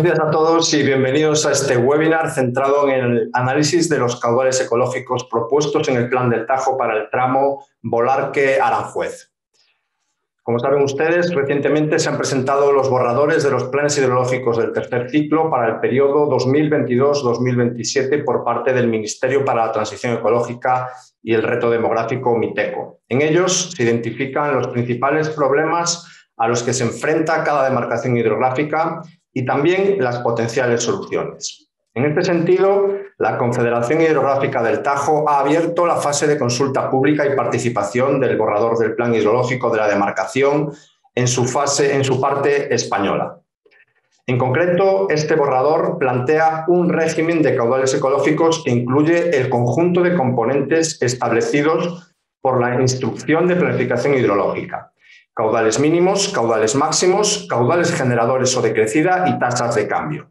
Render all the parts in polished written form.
Buenos días a todos y bienvenidos a este webinar centrado en el análisis de los caudales ecológicos propuestos en el Plan del Tajo para el tramo Bolarque-Aranjuez. Como saben ustedes, recientemente se han presentado los borradores de los planes hidrológicos del tercer ciclo para el periodo 2022-2027 por parte del Ministerio para la Transición Ecológica y el Reto Demográfico, MITECO. En ellos se identifican los principales problemas a los que se enfrenta cada demarcación hidrográfica y también las potenciales soluciones. En este sentido, la Confederación Hidrográfica del Tajo ha abierto la fase de consulta pública y participación del borrador del plan hidrológico de la demarcación en su parte española. En concreto, este borrador plantea un régimen de caudales ecológicos que incluye el conjunto de componentes establecidos por la Instrucción de Planificación Hidrológica: caudales mínimos, caudales máximos, caudales generadores o de crecida y tasas de cambio.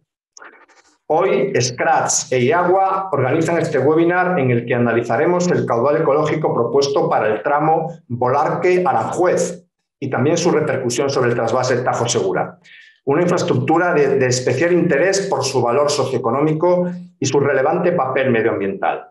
Hoy, Scratch e IAGUA organizan este webinar en el que analizaremos el caudal ecológico propuesto para el tramo Bolarque-Aranjuez y también su repercusión sobre el trasvase Tajo Segura, una infraestructura de especial interés por su valor socioeconómico y su relevante papel medioambiental.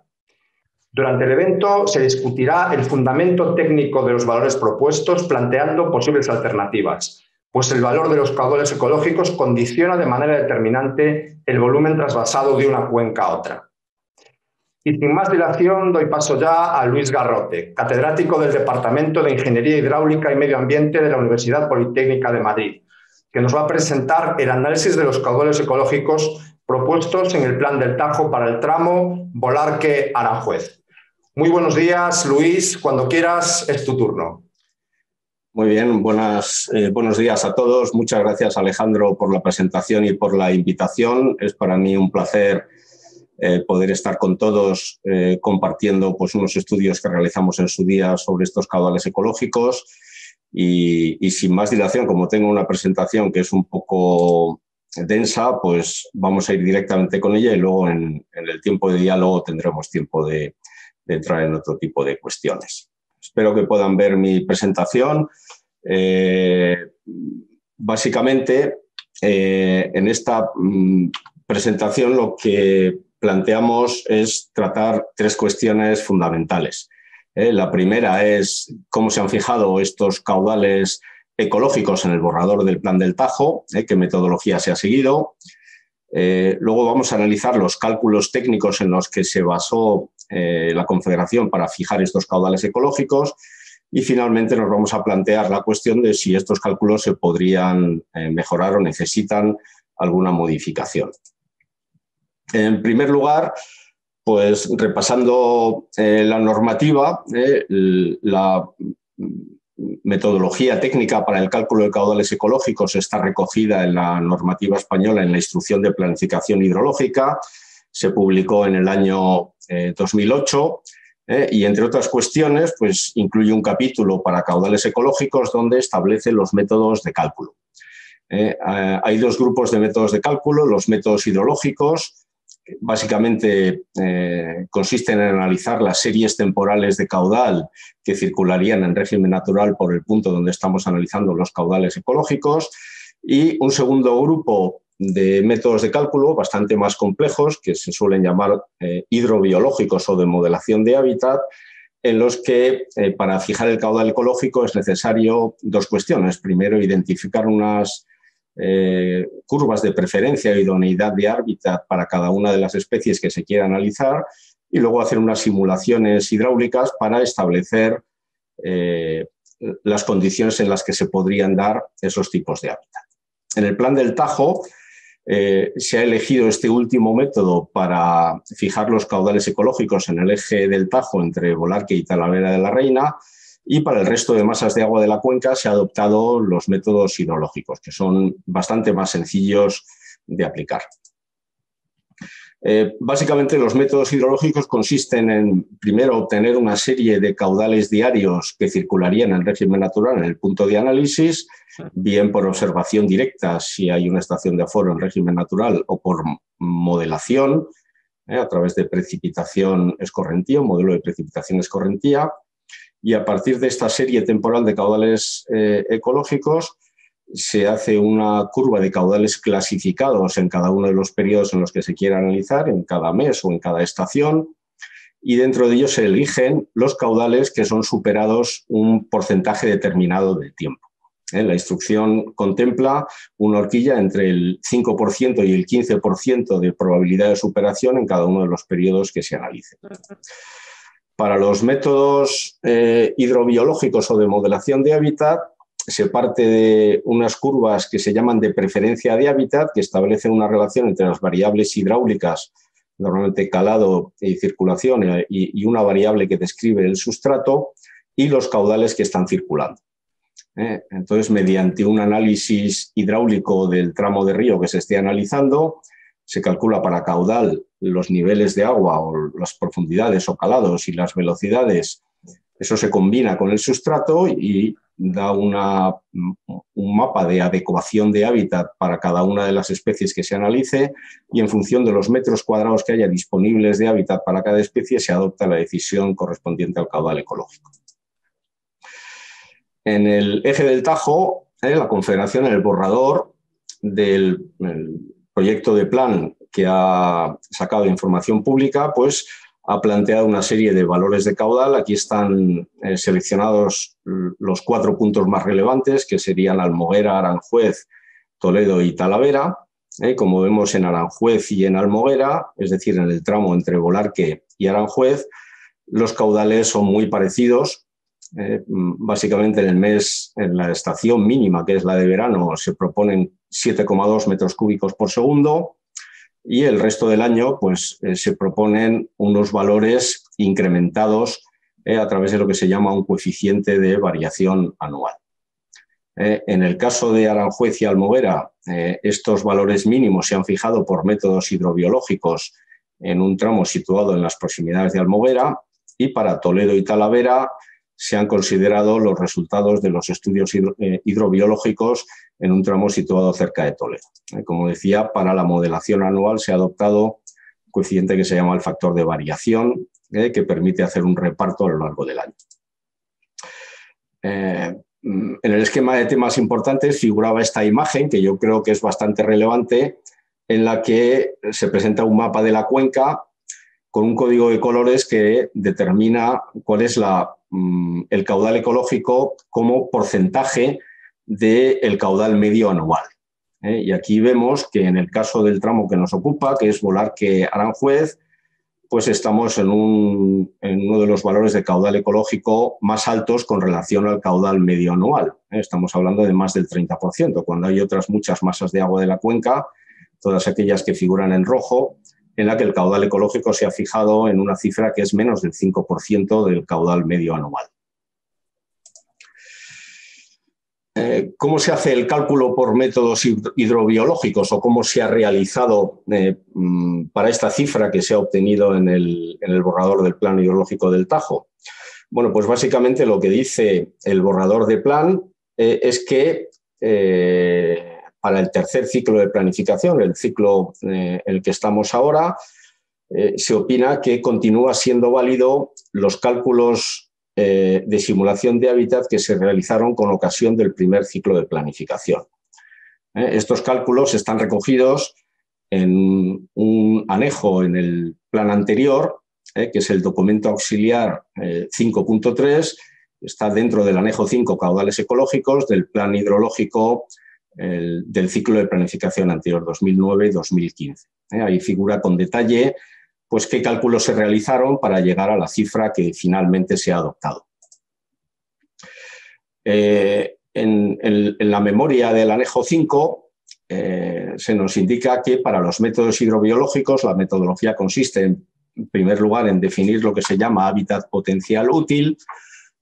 Durante el evento se discutirá el fundamento técnico de los valores propuestos, planteando posibles alternativas, pues el valor de los caudales ecológicos condiciona de manera determinante el volumen trasvasado de una cuenca a otra. Y sin más dilación, doy paso ya a Luis Garrote, catedrático del Departamento de Ingeniería Hidráulica y Medio Ambiente de la Universidad Politécnica de Madrid, que nos va a presentar el análisis de los caudales ecológicos propuestos en el Plan del Tajo para el tramo Bolarque-Aranjuez. Muy buenos días, Luis. Cuando quieras, es tu turno. Muy bien, buenos días a todos. Muchas gracias, Alejandro, por la presentación y por la invitación. Es para mí un placer poder estar con todos compartiendo unos estudios que realizamos en su día sobre estos caudales ecológicos. Y sin más dilación, como tengo una presentación que es un poco densa, pues vamos a ir directamente con ella y luego en el tiempo de diálogo tendremos tiempo de entrar en otro tipo de cuestiones. Espero que puedan ver mi presentación. Básicamente, en esta presentación lo que planteamos es tratar tres cuestiones fundamentales. La primera es cómo se han fijado estos caudales ecológicos en el borrador del Plan del Tajo, qué metodología se ha seguido. Luego vamos a analizar los cálculos técnicos en los que se basó la Confederación para fijar estos caudales ecológicos y finalmente nos vamos a plantear la cuestión de si estos cálculos se podrían mejorar o necesitan alguna modificación. En primer lugar, pues repasando la normativa, la metodología técnica para el cálculo de caudales ecológicos está recogida en la normativa española en la Instrucción de Planificación Hidrológica. Se publicó en el año 2008 y, entre otras cuestiones, pues incluye un capítulo para caudales ecológicos donde establece los métodos de cálculo. Hay dos grupos de métodos de cálculo: los métodos hidrológicos, que básicamente consisten en analizar las series temporales de caudal que circularían en régimen natural por el punto donde estamos analizando los caudales ecológicos, y un segundo grupo de métodos de cálculo bastante más complejos, que se suelen llamar hidrobiológicos o de modelación de hábitat, en los que para fijar el caudal ecológico es necesario dos cuestiones. Primero, identificar unas curvas de preferencia e idoneidad de hábitat para cada una de las especies que se quiera analizar, y luego hacer unas simulaciones hidráulicas para establecer las condiciones en las que se podrían dar esos tipos de hábitat. En el Plan del Tajo se ha elegido este último método para fijar los caudales ecológicos en el eje del Tajo entre Bolarque y Talavera de la Reina, y para el resto de masas de agua de la cuenca se han adoptado los métodos hidrológicos, que son bastante más sencillos de aplicar. Básicamente, los métodos hidrológicos consisten en, primero, obtener una serie de caudales diarios que circularían en régimen natural en el punto de análisis, bien por observación directa si hay una estación de aforo en régimen natural, o por modelación a través de precipitación escorrentía, un modelo de precipitación escorrentía. Y a partir de esta serie temporal de caudales ecológicos se hace una curva de caudales clasificados en cada uno de los periodos en los que se quiera analizar, en cada mes o en cada estación, y dentro de ellos se eligen los caudales que son superados un porcentaje determinado de tiempo. La instrucción contempla una horquilla entre el 5% y el 15% de probabilidad de superación en cada uno de los periodos que se analicen. Para los métodos hidrobiológicos o de modelación de hábitat, se parte de unas curvas que se llaman de preferencia de hábitat, que establecen una relación entre las variables hidráulicas, normalmente calado y circulación, y una variable que describe el sustrato, y los caudales que están circulando. Entonces, mediante un análisis hidráulico del tramo de río que se esté analizando, se calcula para caudal los niveles de agua o las profundidades o calados y las velocidades. Eso se combina con el sustrato y da un mapa de adecuación de hábitat para cada una de las especies que se analice, y en función de los metros cuadrados que haya disponibles de hábitat para cada especie se adopta la decisión correspondiente al caudal ecológico. En el eje del Tajo, la Confederación, en el borrador del proyecto de plan que ha sacado de información pública, pues ha planteado una serie de valores de caudal. Aquí están seleccionados los 4 puntos más relevantes, que serían Almoguera, Aranjuez, Toledo y Talavera. Como vemos en Aranjuez y en Almoguera, es decir, en el tramo entre Bolarque y Aranjuez, los caudales son muy parecidos. Básicamente en la estación mínima, que es la de verano, se proponen 7,2 metros cúbicos por segundo, y el resto del año pues, se proponen unos valores incrementados a través de lo que se llama un coeficiente de variación anual. En el caso de Aranjuez y Almoguera, estos valores mínimos se han fijado por métodos hidrobiológicos en un tramo situado en las proximidades de Almoguera, y para Toledo y Talavera se han considerado los resultados de los estudios hidrobiológicos en un tramo situado cerca de Toledo. Como decía, para la modelación anual se ha adoptado un coeficiente que se llama el factor de variación, que permite hacer un reparto a lo largo del año. En el esquema de temas importantes figuraba esta imagen, que yo creo que es bastante relevante, en la que se presenta un mapa de la cuenca con un código de colores que determina cuál es el caudal ecológico como porcentaje del caudal medio anual. Y aquí vemos que en el caso del tramo que nos ocupa, que es Bolarque-Aranjuez, pues estamos en uno de los valores de caudal ecológico más altos con relación al caudal medio anual. Estamos hablando de más del 30%, cuando hay otras muchas masas de agua de la cuenca, todas aquellas que figuran en rojo, en la que el caudal ecológico se ha fijado en una cifra que es menos del 5% del caudal medio anual. ¿Cómo se hace el cálculo por métodos hidrobiológicos, o cómo se ha realizado para esta cifra que se ha obtenido en el borrador del Plan Hidrológico del Tajo? Bueno, pues básicamente lo que dice el borrador de plan es que para el tercer ciclo de planificación, el ciclo en el que estamos ahora, se opina que continúa siendo válido los cálculos de simulación de hábitat que se realizaron con ocasión del primer ciclo de planificación. Estos cálculos están recogidos en un anejo en el plan anterior, que es el documento auxiliar 5.3, está dentro del anejo 5, caudales ecológicos, del plan hidrológico del ciclo de planificación anterior, 2009-2015. Ahí figura con detalle pues, qué cálculos se realizaron para llegar a la cifra que finalmente se ha adoptado. En la memoria del anejo 5 se nos indica que para los métodos hidrobiológicos la metodología consiste en primer lugar en definir lo que se llama hábitat potencial útil,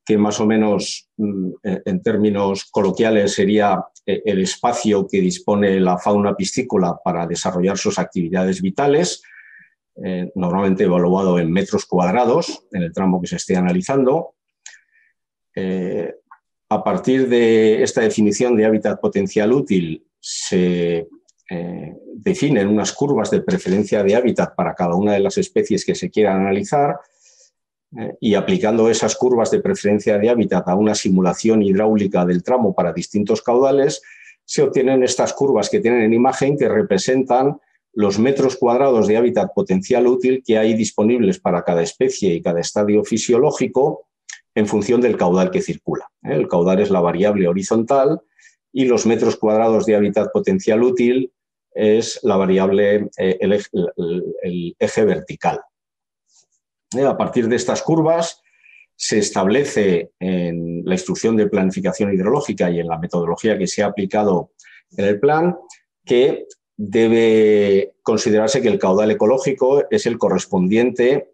que más o menos en términos coloquiales sería el espacio que dispone la fauna piscícola para desarrollar sus actividades vitales, normalmente evaluado en metros cuadrados en el tramo que se esté analizando. A partir de esta definición de hábitat potencial útil se definen unas curvas de preferencia de hábitat para cada una de las especies que se quieran analizar, y aplicando esas curvas de preferencia de hábitat a una simulación hidráulica del tramo para distintos caudales, se obtienen estas curvas que tienen en imagen que representan los metros cuadrados de hábitat potencial útil que hay disponibles para cada especie y cada estadio fisiológico en función del caudal que circula. El caudal es la variable horizontal y los metros cuadrados de hábitat potencial útil es la variable, el eje vertical. A partir de estas curvas se establece en la instrucción de planificación hidrológica y en la metodología que se ha aplicado en el plan que debe considerarse que el caudal ecológico es el correspondiente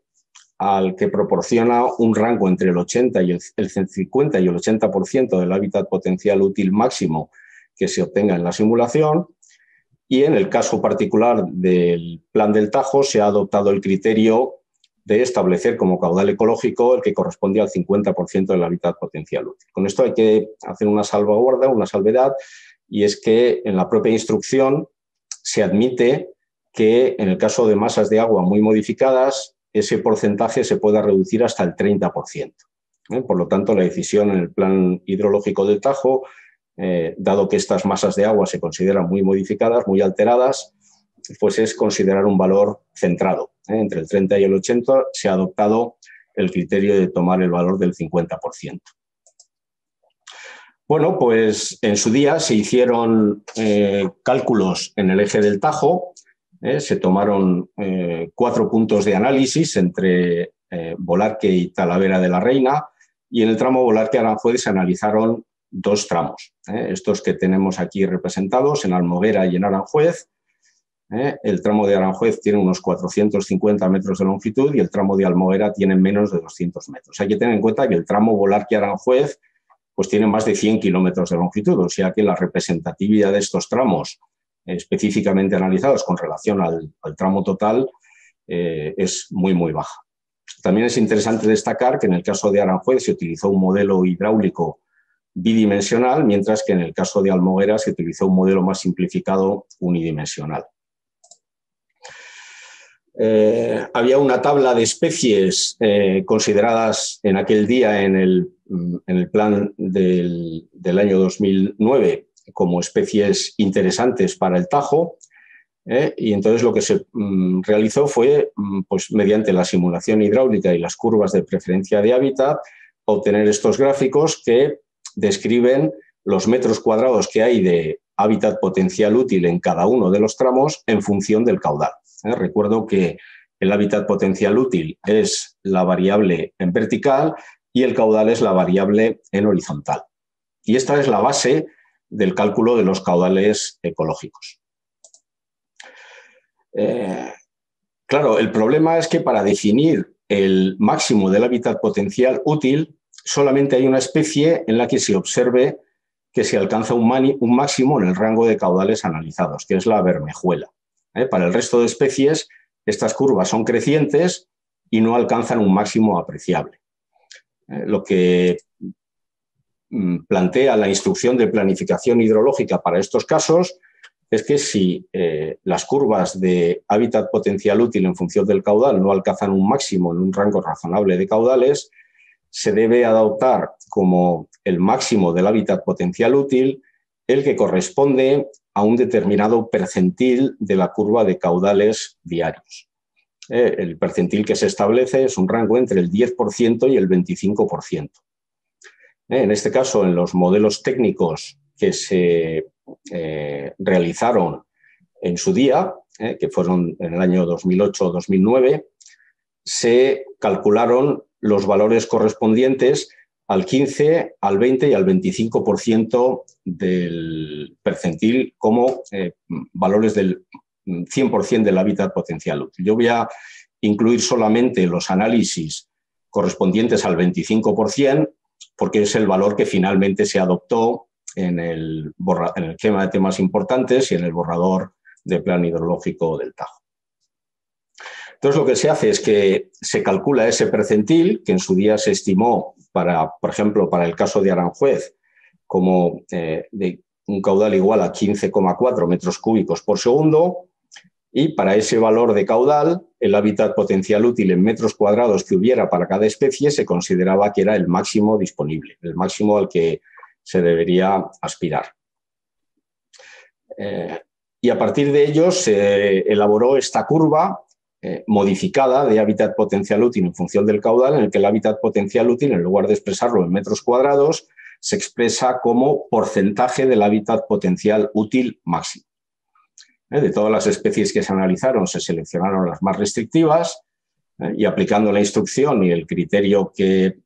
al que proporciona un rango entre el 50 y el 80% del hábitat potencial útil máximo que se obtenga en la simulación. Y en el caso particular del plan del Tajo se ha adoptado el criterio de establecer como caudal ecológico el que corresponde al 50% del hábitat potencial útil. Con esto hay que hacer una salvaguarda, una salvedad, y es que en la propia instrucción se admite que en el caso de masas de agua muy modificadas ese porcentaje se pueda reducir hasta el 30%. Por lo tanto, la decisión en el plan hidrológico del Tajo, dado que estas masas de agua se consideran muy modificadas, muy alteradas, pues es considerar un valor centrado. Entre el 30 y el 80 se ha adoptado el criterio de tomar el valor del 50%. Bueno, pues en su día se hicieron cálculos en el eje del Tajo, se tomaron 4 puntos de análisis entre Bolarque y Talavera de la Reina, y en el tramo Bolarque-Aranjuez se analizaron 2 tramos, estos que tenemos aquí representados en Almoguera y en Aranjuez. El tramo de Aranjuez tiene unos 450 metros de longitud y el tramo de Almoguera tiene menos de 200 metros. Hay que tener en cuenta que el tramo Bolarque-Aranjuez pues tiene más de 100 kilómetros de longitud, o sea que la representatividad de estos tramos específicamente analizados con relación al tramo total es muy, muy baja. También es interesante destacar que en el caso de Aranjuez se utilizó un modelo hidráulico bidimensional, mientras que en el caso de Almoguera se utilizó un modelo más simplificado unidimensional. Había una tabla de especies consideradas en aquel día en el plan del año 2009 como especies interesantes para el Tajo, y entonces lo que se realizó fue, pues, mediante la simulación hidráulica y las curvas de preferencia de hábitat, obtener estos gráficos que describen los metros cuadrados que hay de hábitat potencial útil en cada uno de los tramos en función del caudal. Recuerdo que el hábitat potencial útil es la variable en vertical y el caudal es la variable en horizontal. Y esta es la base del cálculo de los caudales ecológicos. Claro, el problema es que para definir el máximo del hábitat potencial útil solamente hay una especie en la que se observe que se alcanza un máximo en el rango de caudales analizados, que es la bermejuela. Para el resto de especies, estas curvas son crecientes y no alcanzan un máximo apreciable. Lo que plantea la instrucción de planificación hidrológica para estos casos es que si las curvas de hábitat potencial útil en función del caudal no alcanzan un máximo en un rango razonable de caudales, se debe adoptar como el máximo del hábitat potencial útil el que corresponde a un determinado percentil de la curva de caudales diarios. El percentil que se establece es un rango entre el 10% y el 25%. En este caso, en los modelos técnicos que se realizaron en su día, que fueron en el año 2008-2009, se calcularon los valores correspondientes al 15, al 20 y al 25% del percentil como valores del 100% del hábitat potencial útil. Yo voy a incluir solamente los análisis correspondientes al 25%, porque es el valor que finalmente se adoptó en el esquema de temas importantes y en el borrador de plan hidrológico del Tajo. Entonces, lo que se hace es que se calcula ese percentil, que en su día se estimó, por ejemplo, para el caso de Aranjuez, como de un caudal igual a 15,4 metros cúbicos por segundo, y para ese valor de caudal, el hábitat potencial útil en metros cuadrados que hubiera para cada especie se consideraba que era el máximo disponible, el máximo al que se debería aspirar. Y a partir de ello se elaboró esta curva modificada de hábitat potencial útil en función del caudal, en el que el hábitat potencial útil, en lugar de expresarlo en metros cuadrados, se expresa como porcentaje del hábitat potencial útil máximo. De todas las especies que se analizaron, se seleccionaron las más restrictivas y aplicando la instrucción y el criterio que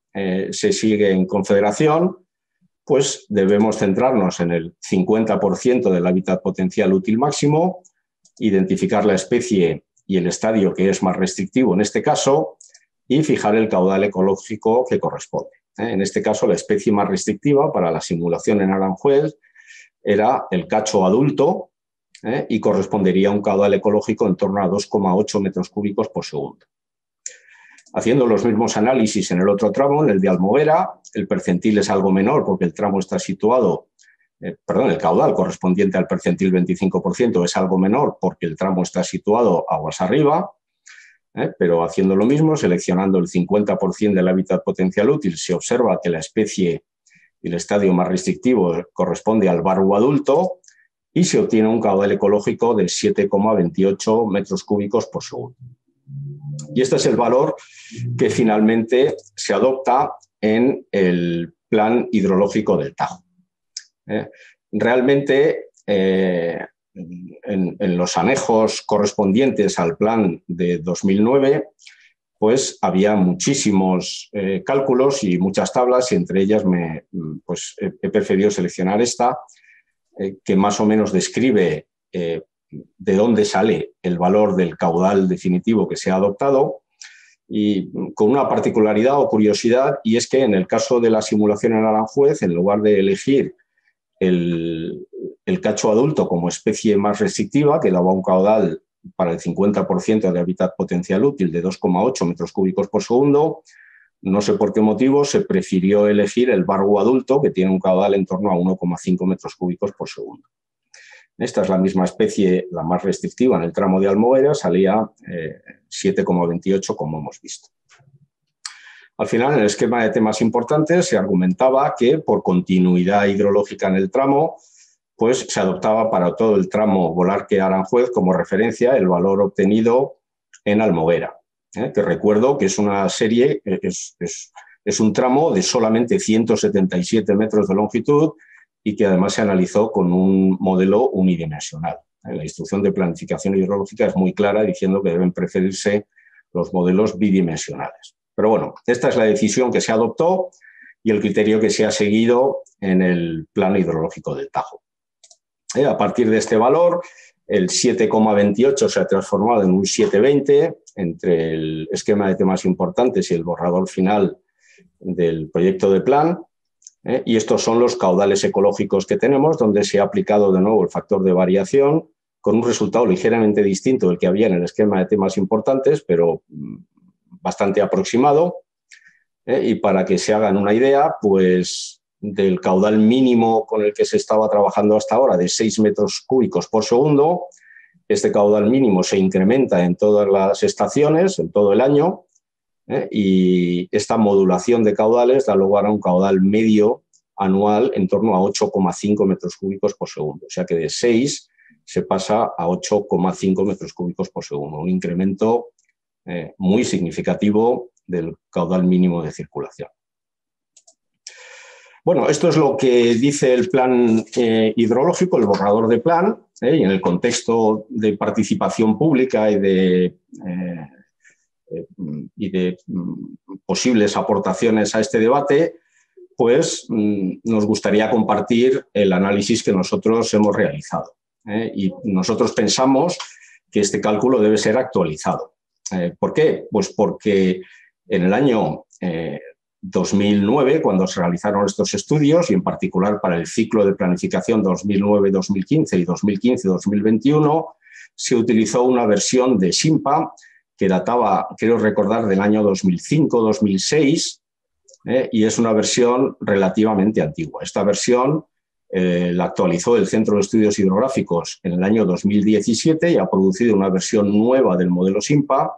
se sigue en Confederación, pues debemos centrarnos en el 50% del hábitat potencial útil máximo, identificar la especie y el estadio que es más restrictivo en este caso y fijar el caudal ecológico que corresponde. En este caso, la especie más restrictiva para la simulación en Aranjuez era el cacho adulto y correspondería a un caudal ecológico en torno a 2,8 metros cúbicos por segundo. Haciendo los mismos análisis en el otro tramo, en el de Almobera, el percentil es algo menor porque el tramo está situado, el caudal correspondiente al percentil 25% es algo menor porque el tramo está situado aguas arriba, pero haciendo lo mismo, seleccionando el 50% del hábitat potencial útil, se observa que la especie y el estadio más restrictivo corresponde al barbo adulto y se obtiene un caudal ecológico de 7,28 metros cúbicos por segundo. Y este es el valor que finalmente se adopta en el plan hidrológico del Tajo. Realmente, en los anejos correspondientes al plan de 2009, pues había muchísimos cálculos y muchas tablas, y entre ellas he preferido seleccionar esta, que más o menos describe de dónde sale el valor del caudal definitivo que se ha adoptado, y con una particularidad o curiosidad, y es que en el caso de la simulación en Aranjuez, en lugar de elegir el cacho adulto como especie más restrictiva, que daba un caudal para el 50% de hábitat potencial útil de 2,8 metros cúbicos por segundo, no sé por qué motivo se prefirió elegir el barbo adulto, que tiene un caudal en torno a 1,5 metros cúbicos por segundo. Esta es la misma especie, la más restrictiva en el tramo de Almobera, salía 7,28 como hemos visto. Al final, en el esquema de temas importantes se argumentaba que por continuidad hidrológica en el tramo, pues se adoptaba para todo el tramo Bolarque-Aranjuez como referencia el valor obtenido en Almobera, que recuerdo que es una serie, es un tramo de solamente 177 metros de longitud y que además se analizó con un modelo unidimensional. La instrucción de planificación hidrológica es muy clara diciendo que deben preferirse los modelos bidimensionales. Pero bueno, esta es la decisión que se adoptó y el criterio que se ha seguido en el plan hidrológico del Tajo. A partir de este valor, el 7,28 se ha transformado en un 7,20 entre el esquema de temas importantes y el borrador final del proyecto de plan. Y estos son los caudales ecológicos que tenemos, donde se ha aplicado de nuevo el factor de variación con un resultado ligeramente distinto del que había en el esquema de temas importantes, pero bastante aproximado. Y para que se hagan una idea, pues del caudal mínimo con el que se estaba trabajando hasta ahora, de 6 metros cúbicos por segundo, este caudal mínimo se incrementa en todas las estaciones, en todo el año, y esta modulación de caudales da lugar a un caudal medio anual en torno a 8,5 metros cúbicos por segundo. O sea que de 6 se pasa a 8,5 metros cúbicos por segundo, un incremento muy significativo del caudal mínimo de circulación. Bueno, esto es lo que dice el plan hidrológico, el borrador de plan, y en el contexto de participación pública y de posibles aportaciones a este debate, pues nos gustaría compartir el análisis que nosotros hemos realizado. Y nosotros pensamos que este cálculo debe ser actualizado. ¿Por qué? Pues porque en el año 2009, cuando se realizaron estos estudios, y en particular para el ciclo de planificación 2009-2015 y 2015-2021, se utilizó una versión de SIMPA que databa, creo recordar, del año 2005-2006, y es una versión relativamente antigua. Esta versión la actualizó el Centro de Estudios Hidrográficos en el año 2017 y ha producido una versión nueva del modelo SIMPA,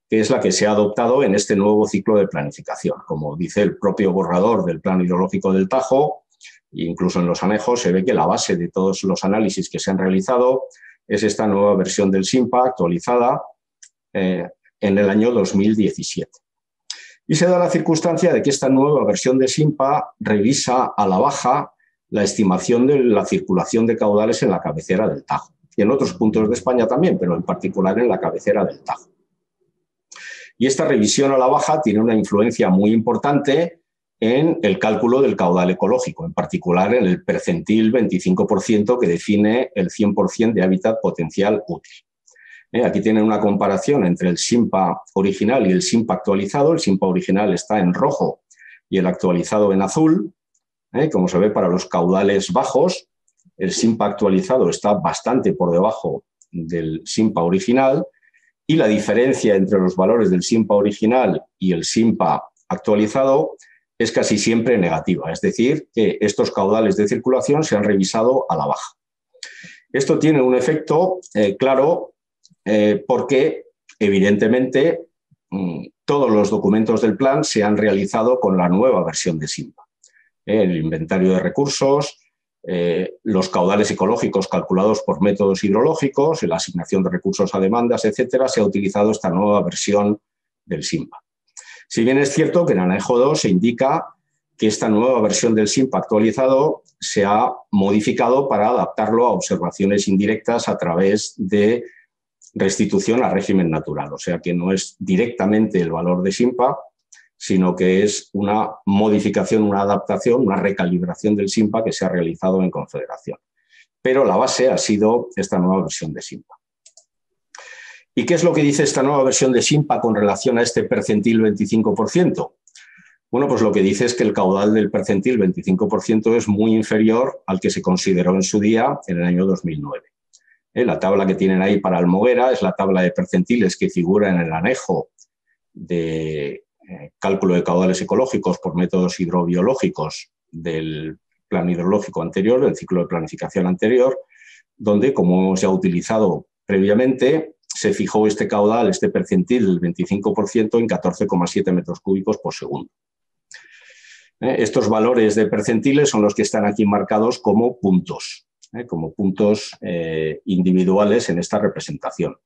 que es la que se ha adoptado en este nuevo ciclo de planificación. Como dice el propio borrador del Plan Hidrológico del Tajo, Incluso en los anejos se ve que la base de todos los análisis que se han realizado es esta nueva versión del SINPA actualizada en el año 2017. Y se da la circunstancia de que esta nueva versión de SINPA revisa a la baja la estimación de la circulación de caudales en la cabecera del Tajo. Y en otros puntos de España también, pero en particular en la cabecera del Tajo. Y esta revisión a la baja tiene una influencia muy importante en el cálculo del caudal ecológico, en particular en el percentil 25% que define el 100% de hábitat potencial útil. Aquí tienen una comparación entre el SINPA original y el SINPA actualizado. El SINPA original está en rojo y el actualizado en azul. Como se ve, para los caudales bajos, el SINPA actualizado está bastante por debajo del SINPA original y la diferencia entre los valores del SINPA original y el SINPA actualizado es casi siempre negativa, es decir, que estos caudales de circulación se han revisado a la baja. Esto tiene un efecto claro porque, evidentemente, todos los documentos del plan se han realizado con la nueva versión de SINPA. El inventario de recursos, los caudales ecológicos calculados por métodos hidrológicos, la asignación de recursos a demandas, etcétera, se ha utilizado esta nueva versión del SINPA. Si bien es cierto que en anejo 2 se indica que esta nueva versión del SINPA actualizado se ha modificado para adaptarlo a observaciones indirectas a través de restitución a régimen natural. O sea que no es directamente el valor de SINPA, sino que es una modificación, una adaptación, una recalibración del SINPA que se ha realizado en Confederación. Pero la base ha sido esta nueva versión de SINPA. ¿Y qué es lo que dice esta nueva versión de SINPA con relación a este percentil 25%? Bueno, pues lo que dice es que el caudal del percentil 25% es muy inferior al que se consideró en su día en el año 2009. La tabla que tienen ahí para Almoguera es la tabla de percentiles que figura en el anejo de cálculo de caudales ecológicos por métodos hidrobiológicos del plan hidrológico anterior, del ciclo de planificación anterior, donde, como se ha utilizado previamente, se fijó este caudal, este percentil del 25% en 14,7 metros cúbicos por segundo. Estos valores de percentiles son los que están aquí marcados como puntos individuales en esta representación.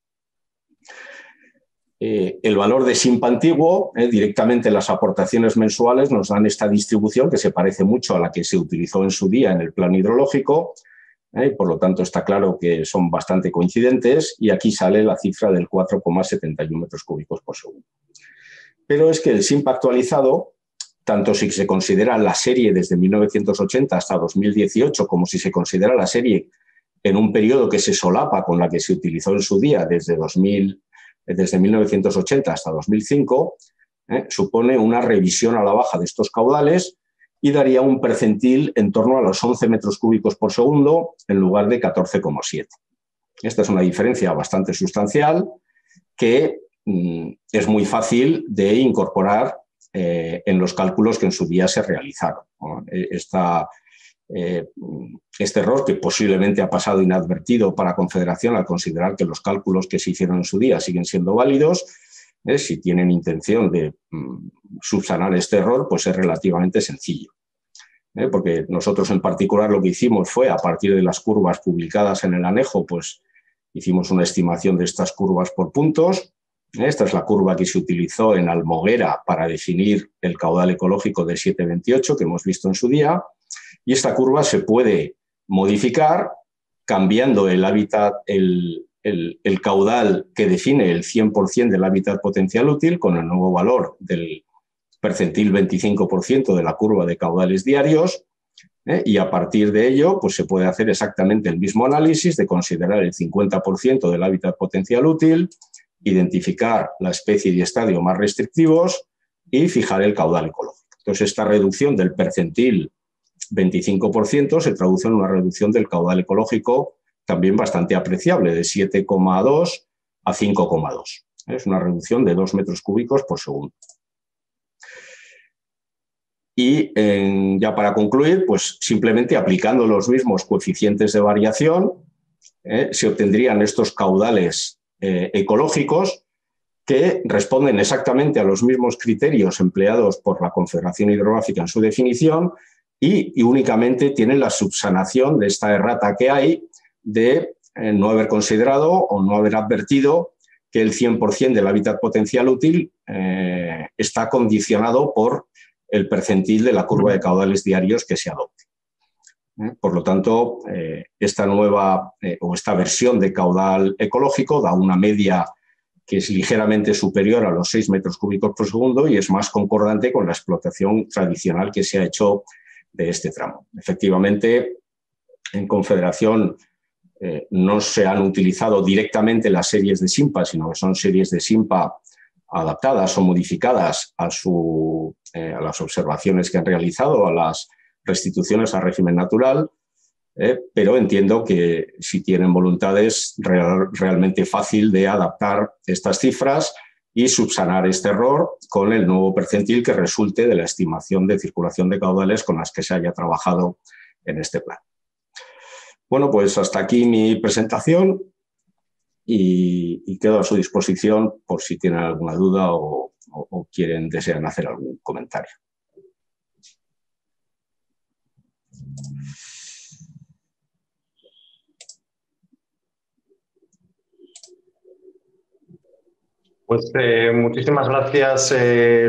El valor de SINPA antiguo, directamente las aportaciones mensuales nos dan esta distribución que se parece mucho a la que se utilizó en su día en el plan hidrológico, por lo tanto está claro que son bastante coincidentes y aquí sale la cifra del 4,71 metros cúbicos por segundo. Pero es que el SINPA actualizado, tanto si se considera la serie desde 1980 hasta 2018 como si se considera la serie en un periodo que se solapa con la que se utilizó en su día desde 1980 hasta 2005, supone una revisión a la baja de estos caudales y daría un percentil en torno a los 11 metros cúbicos por segundo en lugar de 14,7. Esta es una diferencia bastante sustancial que es muy fácil de incorporar en los cálculos que en su día se realizaron. Este error, que posiblemente ha pasado inadvertido para Confederación al considerar que los cálculos que se hicieron en su día siguen siendo válidos, si tienen intención de subsanar este error, pues es relativamente sencillo. Porque nosotros en particular lo que hicimos fue, a partir de las curvas publicadas en el anejo, pues hicimos una estimación de estas curvas por puntos. Esta es la curva que se utilizó en Almoguera para definir el caudal ecológico de 7,28 que hemos visto en su día. Y esta curva se puede modificar cambiando el hábitat, el caudal que define el 100% del hábitat potencial útil con el nuevo valor del percentil 25% de la curva de caudales diarios, y a partir de ello pues se puede hacer exactamente el mismo análisis de considerar el 50% del hábitat potencial útil, identificar la especie y estadio más restrictivos y fijar el caudal ecológico. Entonces, esta reducción del percentil 25% se traduce en una reducción del caudal ecológico también bastante apreciable, de 7,2 a 5,2. Es una reducción de 2 metros cúbicos por segundo. Y ya para concluir, pues simplemente aplicando los mismos coeficientes de variación, se obtendrían estos caudales ecológicos que responden exactamente a los mismos criterios empleados por la Confederación Hidrográfica en su definición, y únicamente tienen la subsanación de esta errata que hay de no haber considerado o no haber advertido que el 100% del hábitat potencial útil está condicionado por el percentil de la curva de caudales diarios que se adopte. Por lo tanto, esta nueva o esta versión de caudal ecológico da una media que es ligeramente superior a los 6 metros cúbicos por segundo y es más concordante con la explotación tradicional que se ha hecho de este tramo. Efectivamente, en Confederación no se han utilizado directamente las series de SIMPA, sino que son series de SIMPA adaptadas o modificadas a las observaciones que han realizado, a las restituciones al régimen natural, pero entiendo que si tienen voluntad es realmente fácil de adaptar estas cifras y subsanar este error con el nuevo percentil que resulte de la estimación de circulación de caudales con las que se haya trabajado en este plan. Bueno, pues hasta aquí mi presentación y quedo a su disposición por si tienen alguna duda o desean hacer algún comentario. Pues muchísimas gracias,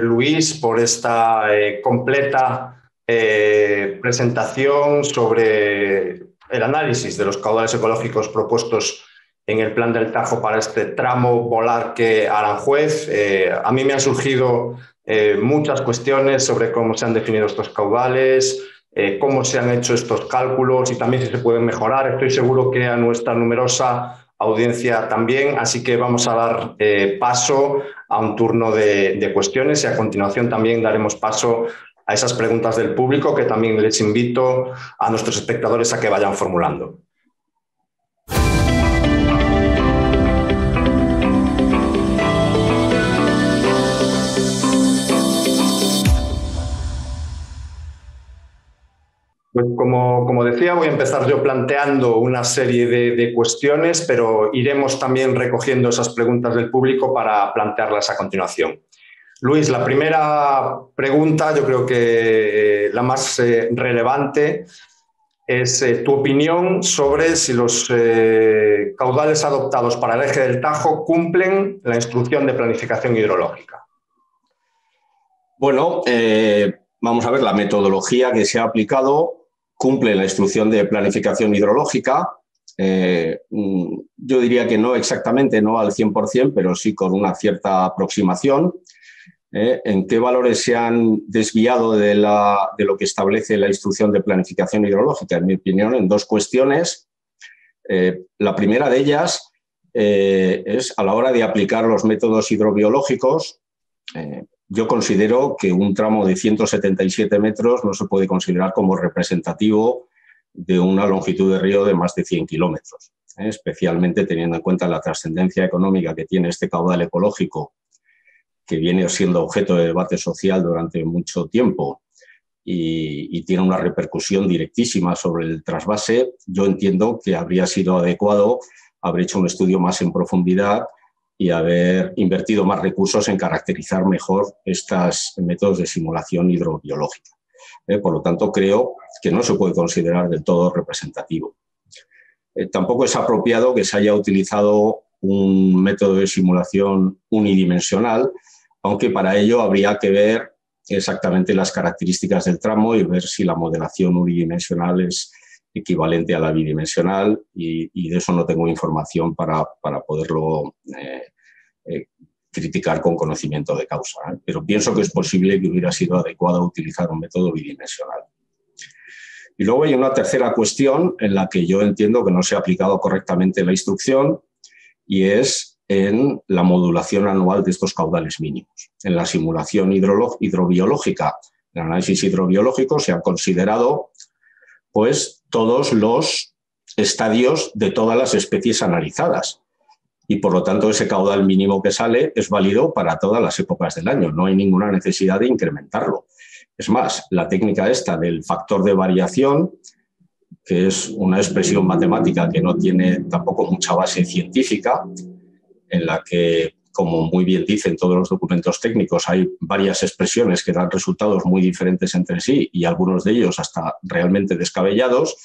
Luis, por esta completa presentación sobre el análisis de los caudales ecológicos propuestos en el Plan del Tajo para este tramo Bolarque-Aranjuez. A mí me han surgido muchas cuestiones sobre cómo se han definido estos caudales, cómo se han hecho estos cálculos y también si se pueden mejorar. Estoy seguro que a nuestra numerosa audiencia también, así que vamos a dar paso a un turno de cuestiones y a continuación también daremos paso a esas preguntas del público que también les invito a nuestros espectadores a que vayan formulando. Pues como decía, voy a empezar yo planteando una serie de cuestiones, pero iremos también recogiendo esas preguntas del público para plantearlas a continuación. Luis, la primera pregunta, yo creo que la más relevante, es tu opinión sobre si los caudales adoptados para el eje del Tajo cumplen la instrucción de planificación hidrológica. Bueno, vamos a ver, la metodología que se ha aplicado cumple la instrucción de planificación hidrológica. Yo diría que no exactamente, no al 100%, pero sí con una cierta aproximación. ¿En qué valores se han desviado de lo que establece la instrucción de planificación hidrológica? En mi opinión, en dos cuestiones. La primera de ellas es a la hora de aplicar los métodos hidrobiológicos. Yo considero que un tramo de 177 metros no se puede considerar como representativo de una longitud de río de más de 100 kilómetros, especialmente teniendo en cuenta la trascendencia económica que tiene este caudal ecológico, que viene siendo objeto de debate social durante mucho tiempo y tiene una repercusión directísima sobre el trasvase. Yo entiendo que habría sido adecuado haber hecho un estudio más en profundidad y haber invertido más recursos en caracterizar mejor estos métodos de simulación hidrobiológica. Por lo tanto, creo que no se puede considerar del todo representativo. Tampoco es apropiado que se haya utilizado un método de simulación unidimensional, aunque para ello habría que ver exactamente las características del tramo y ver si la modelación unidimensional es equivalente a la bidimensional y de eso no tengo información para poderlo criticar con conocimiento de causa. Pero pienso que es posible que hubiera sido adecuado utilizar un método bidimensional. Y luego hay una tercera cuestión en la que yo entiendo que no se ha aplicado correctamente la instrucción y es en la modulación anual de estos caudales mínimos. En la simulación hidrobiológica, en el análisis hidrobiológico, se han considerado pues, todos los estadios de todas las especies analizadas. Y, por lo tanto, ese caudal mínimo que sale es válido para todas las épocas del año. No hay ninguna necesidad de incrementarlo. Es más, la técnica esta del factor de variación, que es una expresión matemática que no tiene tampoco mucha base científica, en la que como muy bien dicen todos los documentos técnicos, hay varias expresiones que dan resultados muy diferentes entre sí y algunos de ellos hasta realmente descabellados,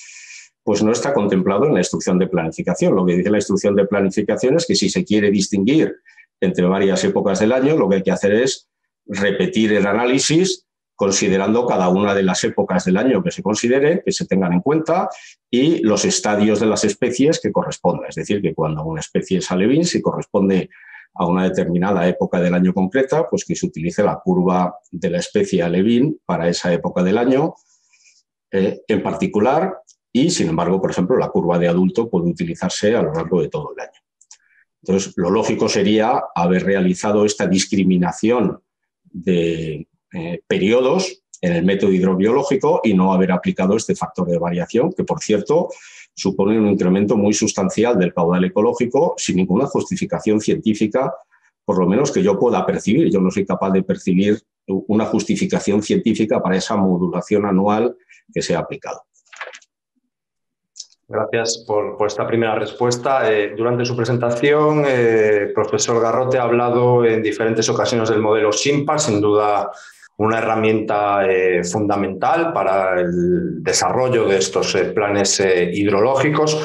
pues no está contemplado en la instrucción de planificación. Lo que dice la instrucción de planificación es que si se quiere distinguir entre varias épocas del año, lo que hay que hacer es repetir el análisis considerando cada una de las épocas del año que se considere, que se tengan en cuenta, y los estadios de las especies que correspondan. Es decir, que cuando una especie es alevín, si corresponde a una determinada época del año concreta, pues que se utilice la curva de la especie alevín para esa época del año en particular, y sin embargo, por ejemplo, la curva de adulto puede utilizarse a lo largo de todo el año. Entonces, lo lógico sería haber realizado esta discriminación de periodos en el método hidrobiológico y no haber aplicado este factor de variación, que por cierto supone un incremento muy sustancial del caudal ecológico sin ninguna justificación científica, por lo menos que yo pueda percibir. Yo no soy capaz de percibir una justificación científica para esa modulación anual que se ha aplicado. Gracias por esta primera respuesta. Durante su presentación, el profesor Garrote ha hablado en diferentes ocasiones del modelo SIMPA, sin duda una herramienta fundamental para el desarrollo de estos planes hidrológicos.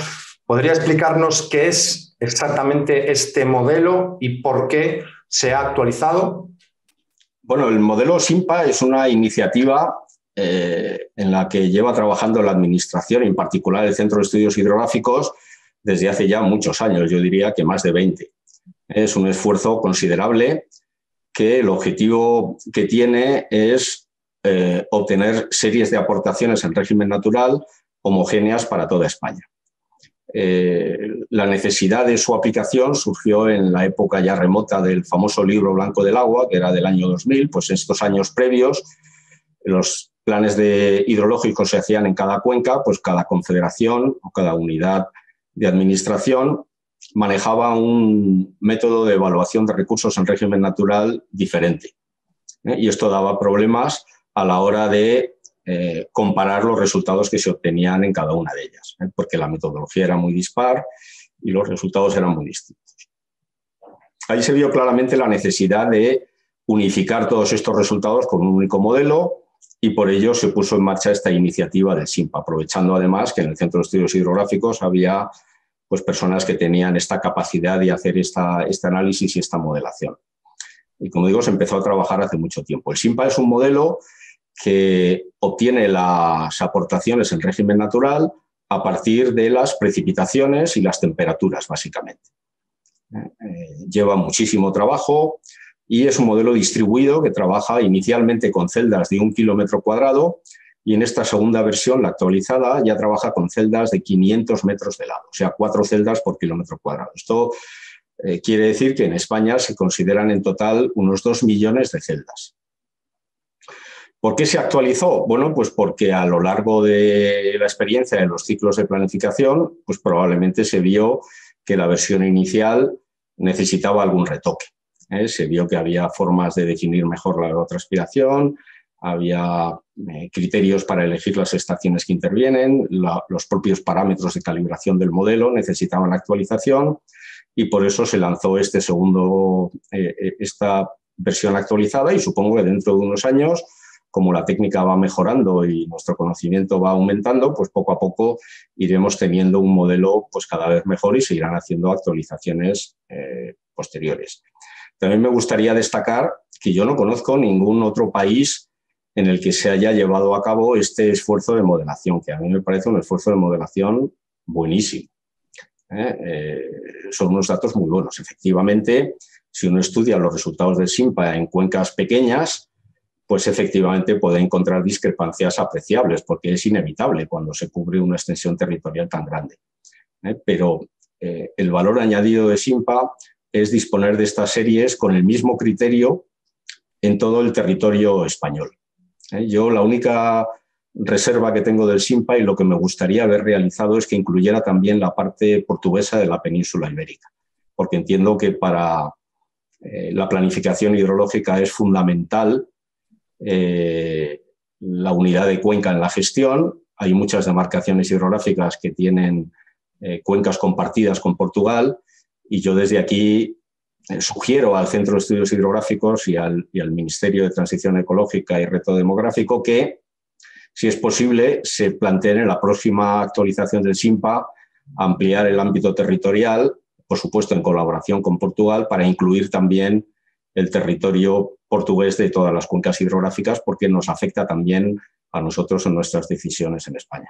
¿Podría explicarnos qué es exactamente este modelo y por qué se ha actualizado? Bueno, el modelo SIMPA es una iniciativa en la que lleva trabajando la Administración, en particular el Centro de Estudios Hidrográficos, desde hace ya muchos años, yo diría que más de 20. Es un esfuerzo considerable que el objetivo que tiene es obtener series de aportaciones en régimen natural homogéneas para toda España. La necesidad de su aplicación surgió en la época ya remota del famoso Libro Blanco del Agua, que era del año 2000, pues en estos años previos los planes hidrológicos se hacían en cada cuenca, pues cada confederación o cada unidad de administración manejaba un método de evaluación de recursos en régimen natural diferente. Y esto daba problemas a la hora de comparar los resultados que se obtenían en cada una de ellas, porque la metodología era muy dispar y los resultados eran muy distintos. Ahí se vio claramente la necesidad de unificar todos estos resultados con un único modelo y por ello se puso en marcha esta iniciativa del SIMPA, aprovechando además que en el Centro de Estudios Hidrográficos había pues, personas que tenían esta capacidad de hacer este análisis y esta modelación. Y como digo, se empezó a trabajar hace mucho tiempo. El SIMPA es un modelo que obtiene las aportaciones en régimen natural a partir de las precipitaciones y las temperaturas, básicamente. Lleva muchísimo trabajo y es un modelo distribuido que trabaja inicialmente con celdas de 1 kilómetro cuadrado y en esta segunda versión, la actualizada, ya trabaja con celdas de 500 metros de lado, o sea, 4 celdas por kilómetro cuadrado. Esto quiere decir que en España se consideran en total unos 2 millones de celdas. ¿Por qué se actualizó? Bueno, pues porque a lo largo de la experiencia de los ciclos de planificación, pues probablemente se vio que la versión inicial necesitaba algún retoque. Se vio que había formas de definir mejor la evapotranspiración, había criterios para elegir las estaciones que intervienen, los propios parámetros de calibración del modelo necesitaban actualización y por eso se lanzó esta versión actualizada y supongo que dentro de unos años, como la técnica va mejorando y nuestro conocimiento va aumentando, pues poco a poco iremos teniendo un modelo pues cada vez mejor y se irán haciendo actualizaciones posteriores. También me gustaría destacar que yo no conozco ningún otro país en el que se haya llevado a cabo este esfuerzo de modelación, que a mí me parece un esfuerzo de modelación buenísimo. Son unos datos muy buenos. Efectivamente, si uno estudia los resultados del SIMPA en cuencas pequeñas, pues efectivamente puede encontrar discrepancias apreciables, porque es inevitable cuando se cubre una extensión territorial tan grande. Pero el valor añadido de SIMPA es disponer de estas series con el mismo criterio en todo el territorio español. Yo la única reserva que tengo del SIMPA y lo que me gustaría haber realizado es que incluyera también la parte portuguesa de la península ibérica, porque entiendo que para la planificación hidrológica es fundamental la unidad de cuenca en la gestión. Hay muchas demarcaciones hidrográficas que tienen cuencas compartidas con Portugal y yo desde aquí sugiero al Centro de Estudios Hidrográficos y al Ministerio de Transición Ecológica y Reto Demográfico que, si es posible, se planteen en la próxima actualización del SINPA ampliar el ámbito territorial, por supuesto en colaboración con Portugal, para incluir también el territorio portugués de todas las cuencas hidrográficas, porque nos afecta también a nosotros en nuestras decisiones en España.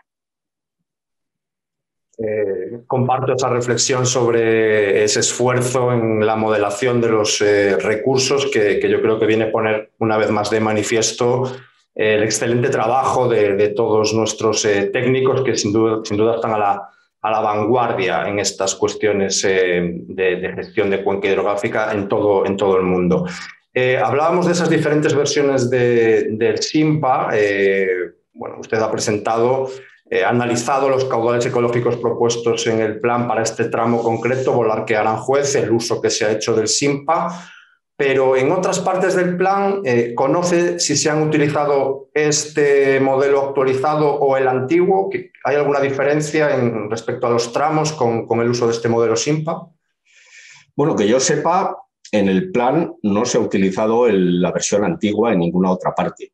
Comparto esa reflexión sobre ese esfuerzo en la modelación de los recursos que yo creo que viene a poner una vez más de manifiesto el excelente trabajo de todos nuestros técnicos que sin duda están a la vanguardia en estas cuestiones de gestión de cuenca hidrográfica en todo el mundo. Hablábamos de esas diferentes versiones del SINPA. Bueno, usted ha presentado, ha analizado los caudales ecológicos propuestos en el plan para este tramo concreto, Bolarque-Aranjuez, el uso que se ha hecho del SINPA, pero en otras partes del plan, ¿conoce si se han utilizado este modelo actualizado o el antiguo? ¿Hay alguna diferencia respecto a los tramos con el uso de este modelo SINPA? Bueno, que yo sepa, en el plan no se ha utilizado la versión antigua en ninguna otra parte.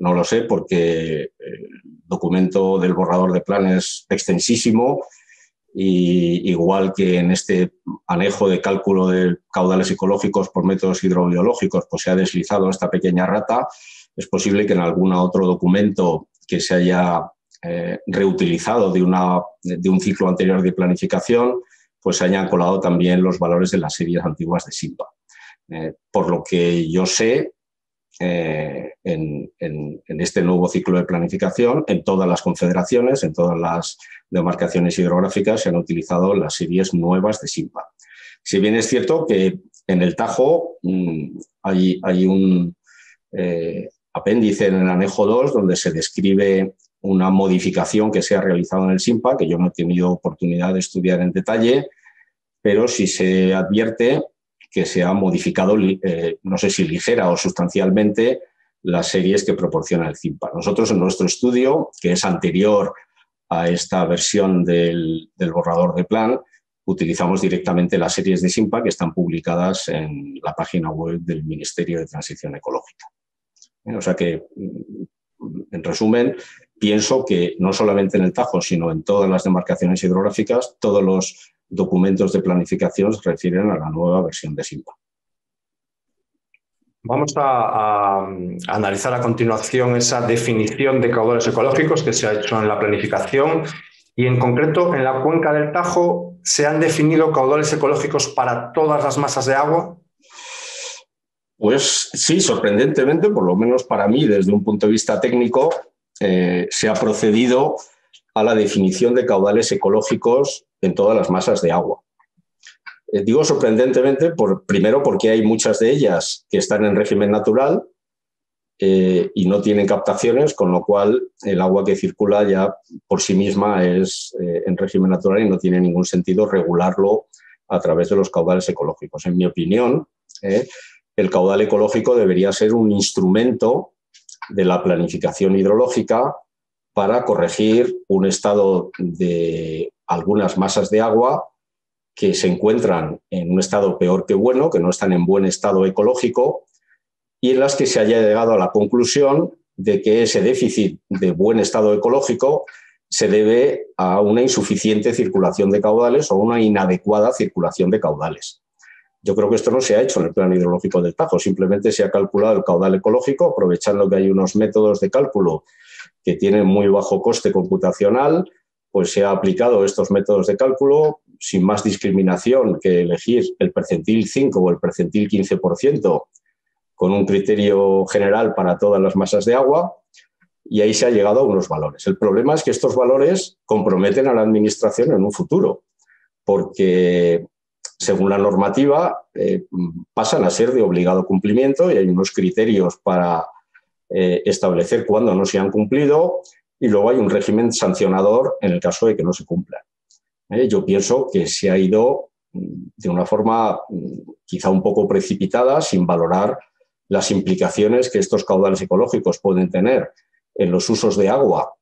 No lo sé porque el documento del borrador de plan es extensísimo y igual que en este anejo de cálculo de caudales ecológicos por métodos hidrobiológicos pues se ha deslizado esta pequeña rata, es posible que en algún otro documento que se haya reutilizado de un ciclo anterior de planificación pues se hayan colado también los valores de las series antiguas de SINPA. Por lo que yo sé, en este nuevo ciclo de planificación, en todas las confederaciones, en todas las demarcaciones hidrográficas se han utilizado las series nuevas de SINPA. Si bien es cierto que en el Tajo hay un apéndice en el anejo 2 donde se describe una modificación que se ha realizado en el SINPA, que yo no he tenido oportunidad de estudiar en detalle, pero sí se advierte que se ha modificado, no sé si ligera o sustancialmente, las series que proporciona el SINPA. Nosotros en nuestro estudio, que es anterior a esta versión del borrador de plan, utilizamos directamente las series de SINPA que están publicadas en la página web del Ministerio de Transición Ecológica. O sea que, en resumen, pienso que no solamente en el Tajo, sino en todas las demarcaciones hidrográficas, todos los documentos de planificación se refieren a la nueva versión de SINPA. Vamos a analizar a continuación esa definición de caudales ecológicos que se ha hecho en la planificación y, en concreto, en la cuenca del Tajo, ¿se han definido caudales ecológicos para todas las masas de agua? Pues sí, sorprendentemente, por lo menos para mí, desde un punto de vista técnico, se ha procedido a la definición de caudales ecológicos en todas las masas de agua. Digo sorprendentemente, primero porque hay muchas de ellas que están en régimen natural y no tienen captaciones, con lo cual el agua que circula ya por sí misma es en régimen natural y no tiene ningún sentido regularlo a través de los caudales ecológicos. En mi opinión, el caudal ecológico debería ser un instrumento de la planificación hidrológica para corregir un estado de algunas masas de agua que se encuentran en un estado peor que bueno, que no están en buen estado ecológico y en las que se haya llegado a la conclusión de que ese déficit de buen estado ecológico se debe a una insuficiente circulación de caudales o una inadecuada circulación de caudales. Yo creo que esto no se ha hecho en el plan hidrológico del Tajo, simplemente se ha calculado el caudal ecológico, aprovechando que hay unos métodos de cálculo que tienen muy bajo coste computacional, pues se ha aplicado estos métodos de cálculo sin más discriminación que elegir el percentil 5 o el percentil 15% con un criterio general para todas las masas de agua y ahí se ha llegado a unos valores. El problema es que estos valores comprometen a la administración en un futuro, porque según la normativa, pasan a ser de obligado cumplimiento y hay unos criterios para establecer cuándo no se han cumplido y luego hay un régimen sancionador en el caso de que no se cumplan. Yo pienso que se ha ido de una forma quizá un poco precipitada, sin valorar las implicaciones que estos caudales ecológicos pueden tener en los usos de agua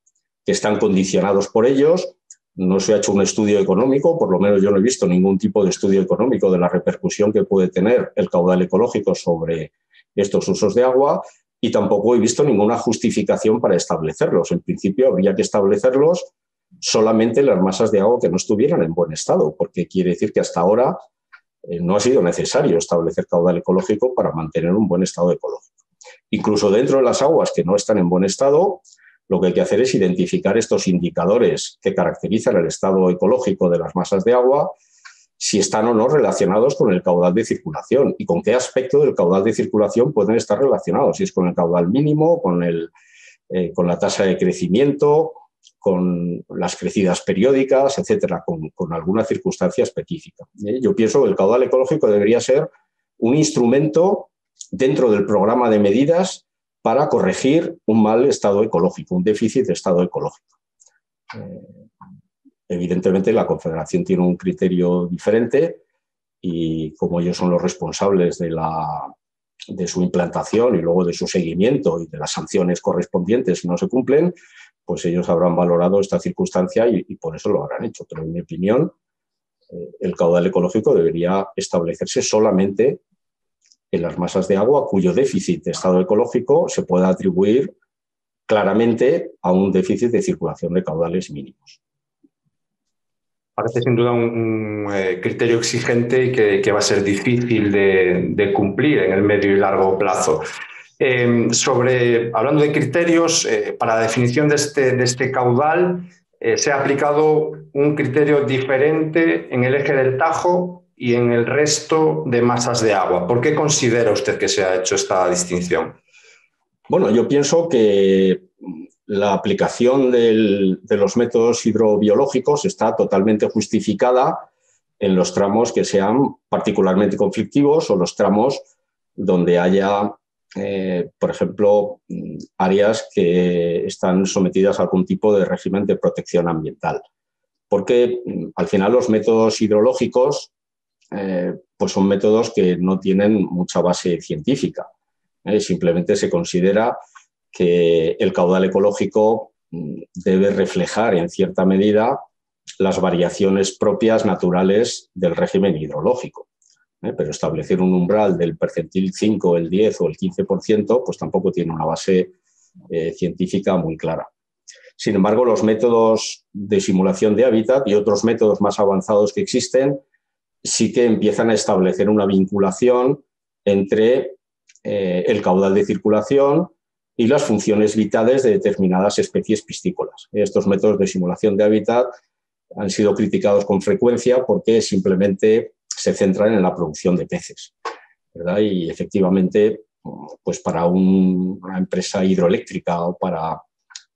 que están condicionados por ellos, no se ha hecho un estudio económico, por lo menos yo no he visto ningún tipo de estudio económico de la repercusión que puede tener el caudal ecológico sobre estos usos de agua, y tampoco he visto ninguna justificación para establecerlos. En principio habría que establecerlos solamente en las masas de agua que no estuvieran en buen estado, porque quiere decir que hasta ahora no ha sido necesario establecer caudal ecológico para mantener un buen estado ecológico. Incluso dentro de las aguas que no están en buen estado, lo que hay que hacer es identificar estos indicadores que caracterizan el estado ecológico de las masas de agua, si están o no relacionados con el caudal de circulación y con qué aspecto del caudal de circulación pueden estar relacionados, si es con el caudal mínimo, con la tasa de crecimiento, con las crecidas periódicas, etcétera, con alguna circunstancia específica. Yo pienso que el caudal ecológico debería ser un instrumento dentro del programa de medidas para corregir un mal estado ecológico, un déficit de estado ecológico. Evidentemente, la Confederación tiene un criterio diferente y como ellos son los responsables de su implantación y luego de su seguimiento y de las sanciones correspondientes si no se cumplen, pues ellos habrán valorado esta circunstancia y por eso lo habrán hecho. Pero en mi opinión, el caudal ecológico debería establecerse solamente en las masas de agua cuyo déficit de estado ecológico se pueda atribuir claramente a un déficit de circulación de caudales mínimos. Parece sin duda un criterio exigente y que va a ser difícil de cumplir en el medio y largo plazo. Hablando de criterios, para la definición de este caudal, se ha aplicado un criterio diferente en el eje del Tajo y en el resto de masas de agua. ¿Por qué considera usted que se ha hecho esta distinción? Bueno, yo pienso que la aplicación de los métodos hidrobiológicos está totalmente justificada en los tramos que sean particularmente conflictivos o los tramos donde haya, por ejemplo, áreas que están sometidas a algún tipo de régimen de protección ambiental. Porque al final los métodos hidrológicos pues son métodos que no tienen mucha base científica. Simplemente se considera que el caudal ecológico debe reflejar en cierta medida las variaciones propias naturales del régimen hidrológico. Pero establecer un umbral del percentil 5, el 10 o el 15%, pues tampoco tiene una base científica muy clara. Sin embargo, los métodos de simulación de hábitat y otros métodos más avanzados que existen sí que empiezan a establecer una vinculación entre el caudal de circulación y las funciones vitales de determinadas especies piscícolas. Estos métodos de simulación de hábitat han sido criticados con frecuencia porque simplemente se centran en la producción de peces, ¿verdad? Y efectivamente, pues para una empresa hidroeléctrica o para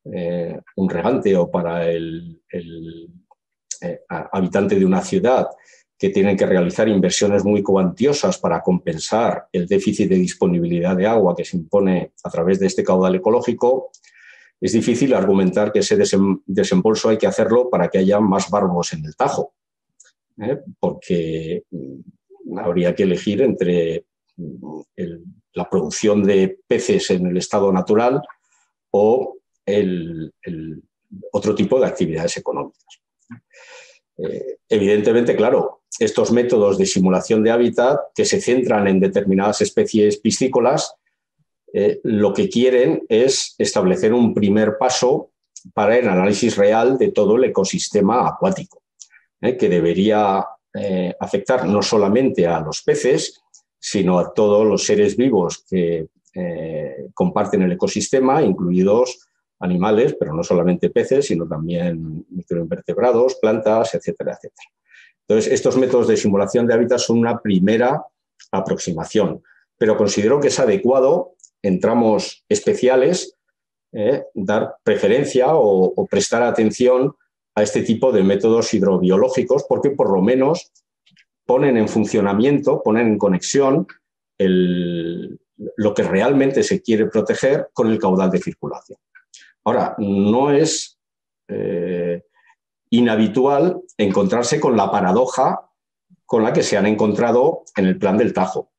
un regante o para el habitante de una ciudad que tienen que realizar inversiones muy cuantiosas para compensar el déficit de disponibilidad de agua que se impone a través de este caudal ecológico, es difícil argumentar que ese desembolso hay que hacerlo para que haya más barbos en el Tajo, porque habría que elegir entre la producción de peces en el estado natural o otro tipo de actividades económicas. Evidentemente, claro, estos métodos de simulación de hábitat que se centran en determinadas especies piscícolas, lo que quieren es establecer un primer paso para el análisis real de todo el ecosistema acuático, que debería afectar no solamente a los peces, sino a todos los seres vivos que comparten el ecosistema, incluidos animales, pero no solamente peces, sino también microinvertebrados, plantas, etcétera, etcétera. Entonces, estos métodos de simulación de hábitat son una primera aproximación, pero considero que es adecuado en tramos especiales dar preferencia o prestar atención a este tipo de métodos hidrobiológicos porque por lo menos ponen en funcionamiento, ponen en conexión lo que realmente se quiere proteger con el caudal de circulación. Ahora, no es inhabitual encontrarse con la paradoja con la que se han encontrado en el plan del Tajo.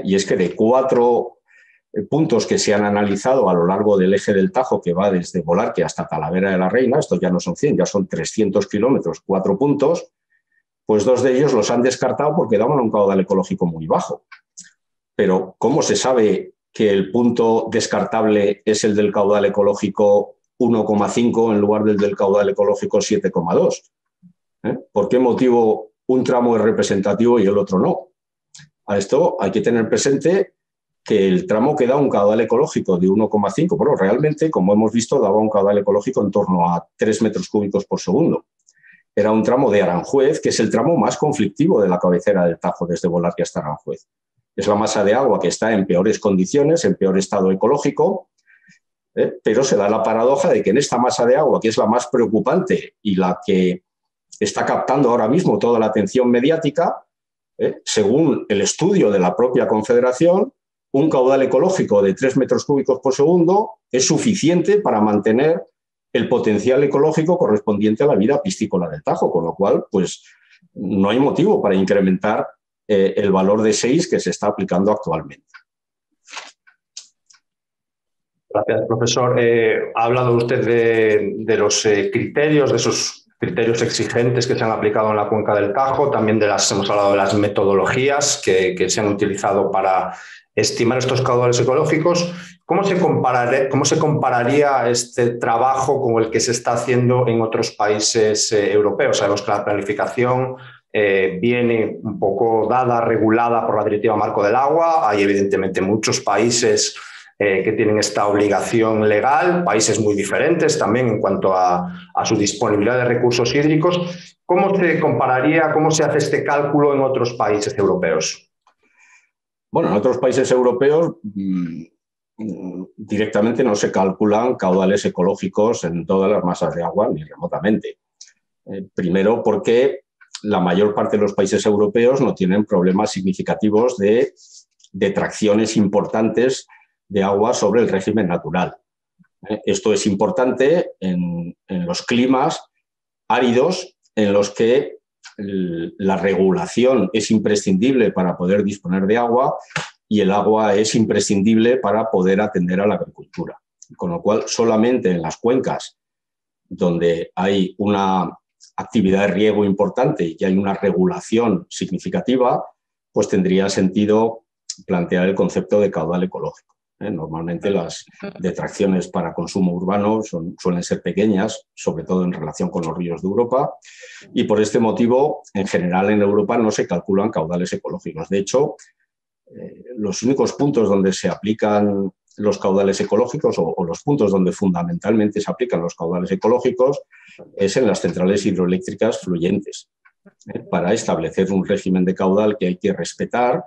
Y es que de 4 puntos que se han analizado a lo largo del eje del Tajo, que va desde Volarque hasta Talavera de la Reina, estos ya no son 100, ya son 300 kilómetros, 4 puntos, pues 2 de ellos los han descartado porque daban un caudal ecológico muy bajo. Pero ¿cómo se sabe que el punto descartable es el del caudal ecológico 1,5 en lugar del caudal ecológico 7,2? ¿Por qué motivo un tramo es representativo y el otro no? A esto hay que tener presente que el tramo que da un caudal ecológico de 1,5, bueno, realmente, como hemos visto, daba un caudal ecológico en torno a 3 metros cúbicos por segundo. Era un tramo de Aranjuez, que es el tramo más conflictivo de la cabecera del Tajo, desde Volarque hasta Aranjuez. Es la masa de agua que está en peores condiciones, en peor estado ecológico, pero se da la paradoja de que en esta masa de agua, que es la más preocupante y la que está captando ahora mismo toda la atención mediática, según el estudio de la propia Confederación, un caudal ecológico de 3 metros cúbicos por segundo es suficiente para mantener el potencial ecológico correspondiente a la vida piscícola del Tajo, con lo cual pues, no hay motivo para incrementar el valor de 6 que se está aplicando actualmente. Gracias, profesor. Ha hablado usted de los criterios, de esos criterios exigentes que se han aplicado en la cuenca del Tajo, también hemos hablado de las metodologías que se han utilizado para estimar estos caudales ecológicos. ¿Cómo se compararía este trabajo con el que se está haciendo en otros países europeos? Sabemos que la planificación viene un poco dada, regulada por la Directiva Marco del Agua. Hay evidentemente muchos países que tienen esta obligación legal, países muy diferentes también en cuanto a su disponibilidad de recursos hídricos. ¿Cómo se compararía, cómo se hace este cálculo en otros países europeos? Bueno, en otros países europeos directamente no se calculan caudales ecológicos en todas las masas de agua, ni remotamente. Primero porque la mayor parte de los países europeos no tienen problemas significativos de detracciones importantes de agua sobre el régimen natural. Esto es importante en los climas áridos en los que la regulación es imprescindible para poder disponer de agua y el agua es imprescindible para poder atender a la agricultura. Con lo cual, solamente en las cuencas donde hay una actividad de riego importante y que hay una regulación significativa, pues tendría sentido plantear el concepto de caudal ecológico. Normalmente las detracciones para consumo urbano suelen ser pequeñas, sobre todo en relación con los ríos de Europa, y por este motivo, en general en Europa no se calculan caudales ecológicos. De hecho, los únicos puntos donde se aplican los caudales ecológicos o los puntos donde fundamentalmente se aplican los caudales ecológicos es en las centrales hidroeléctricas fluyentes, para establecer un régimen de caudal que hay que respetar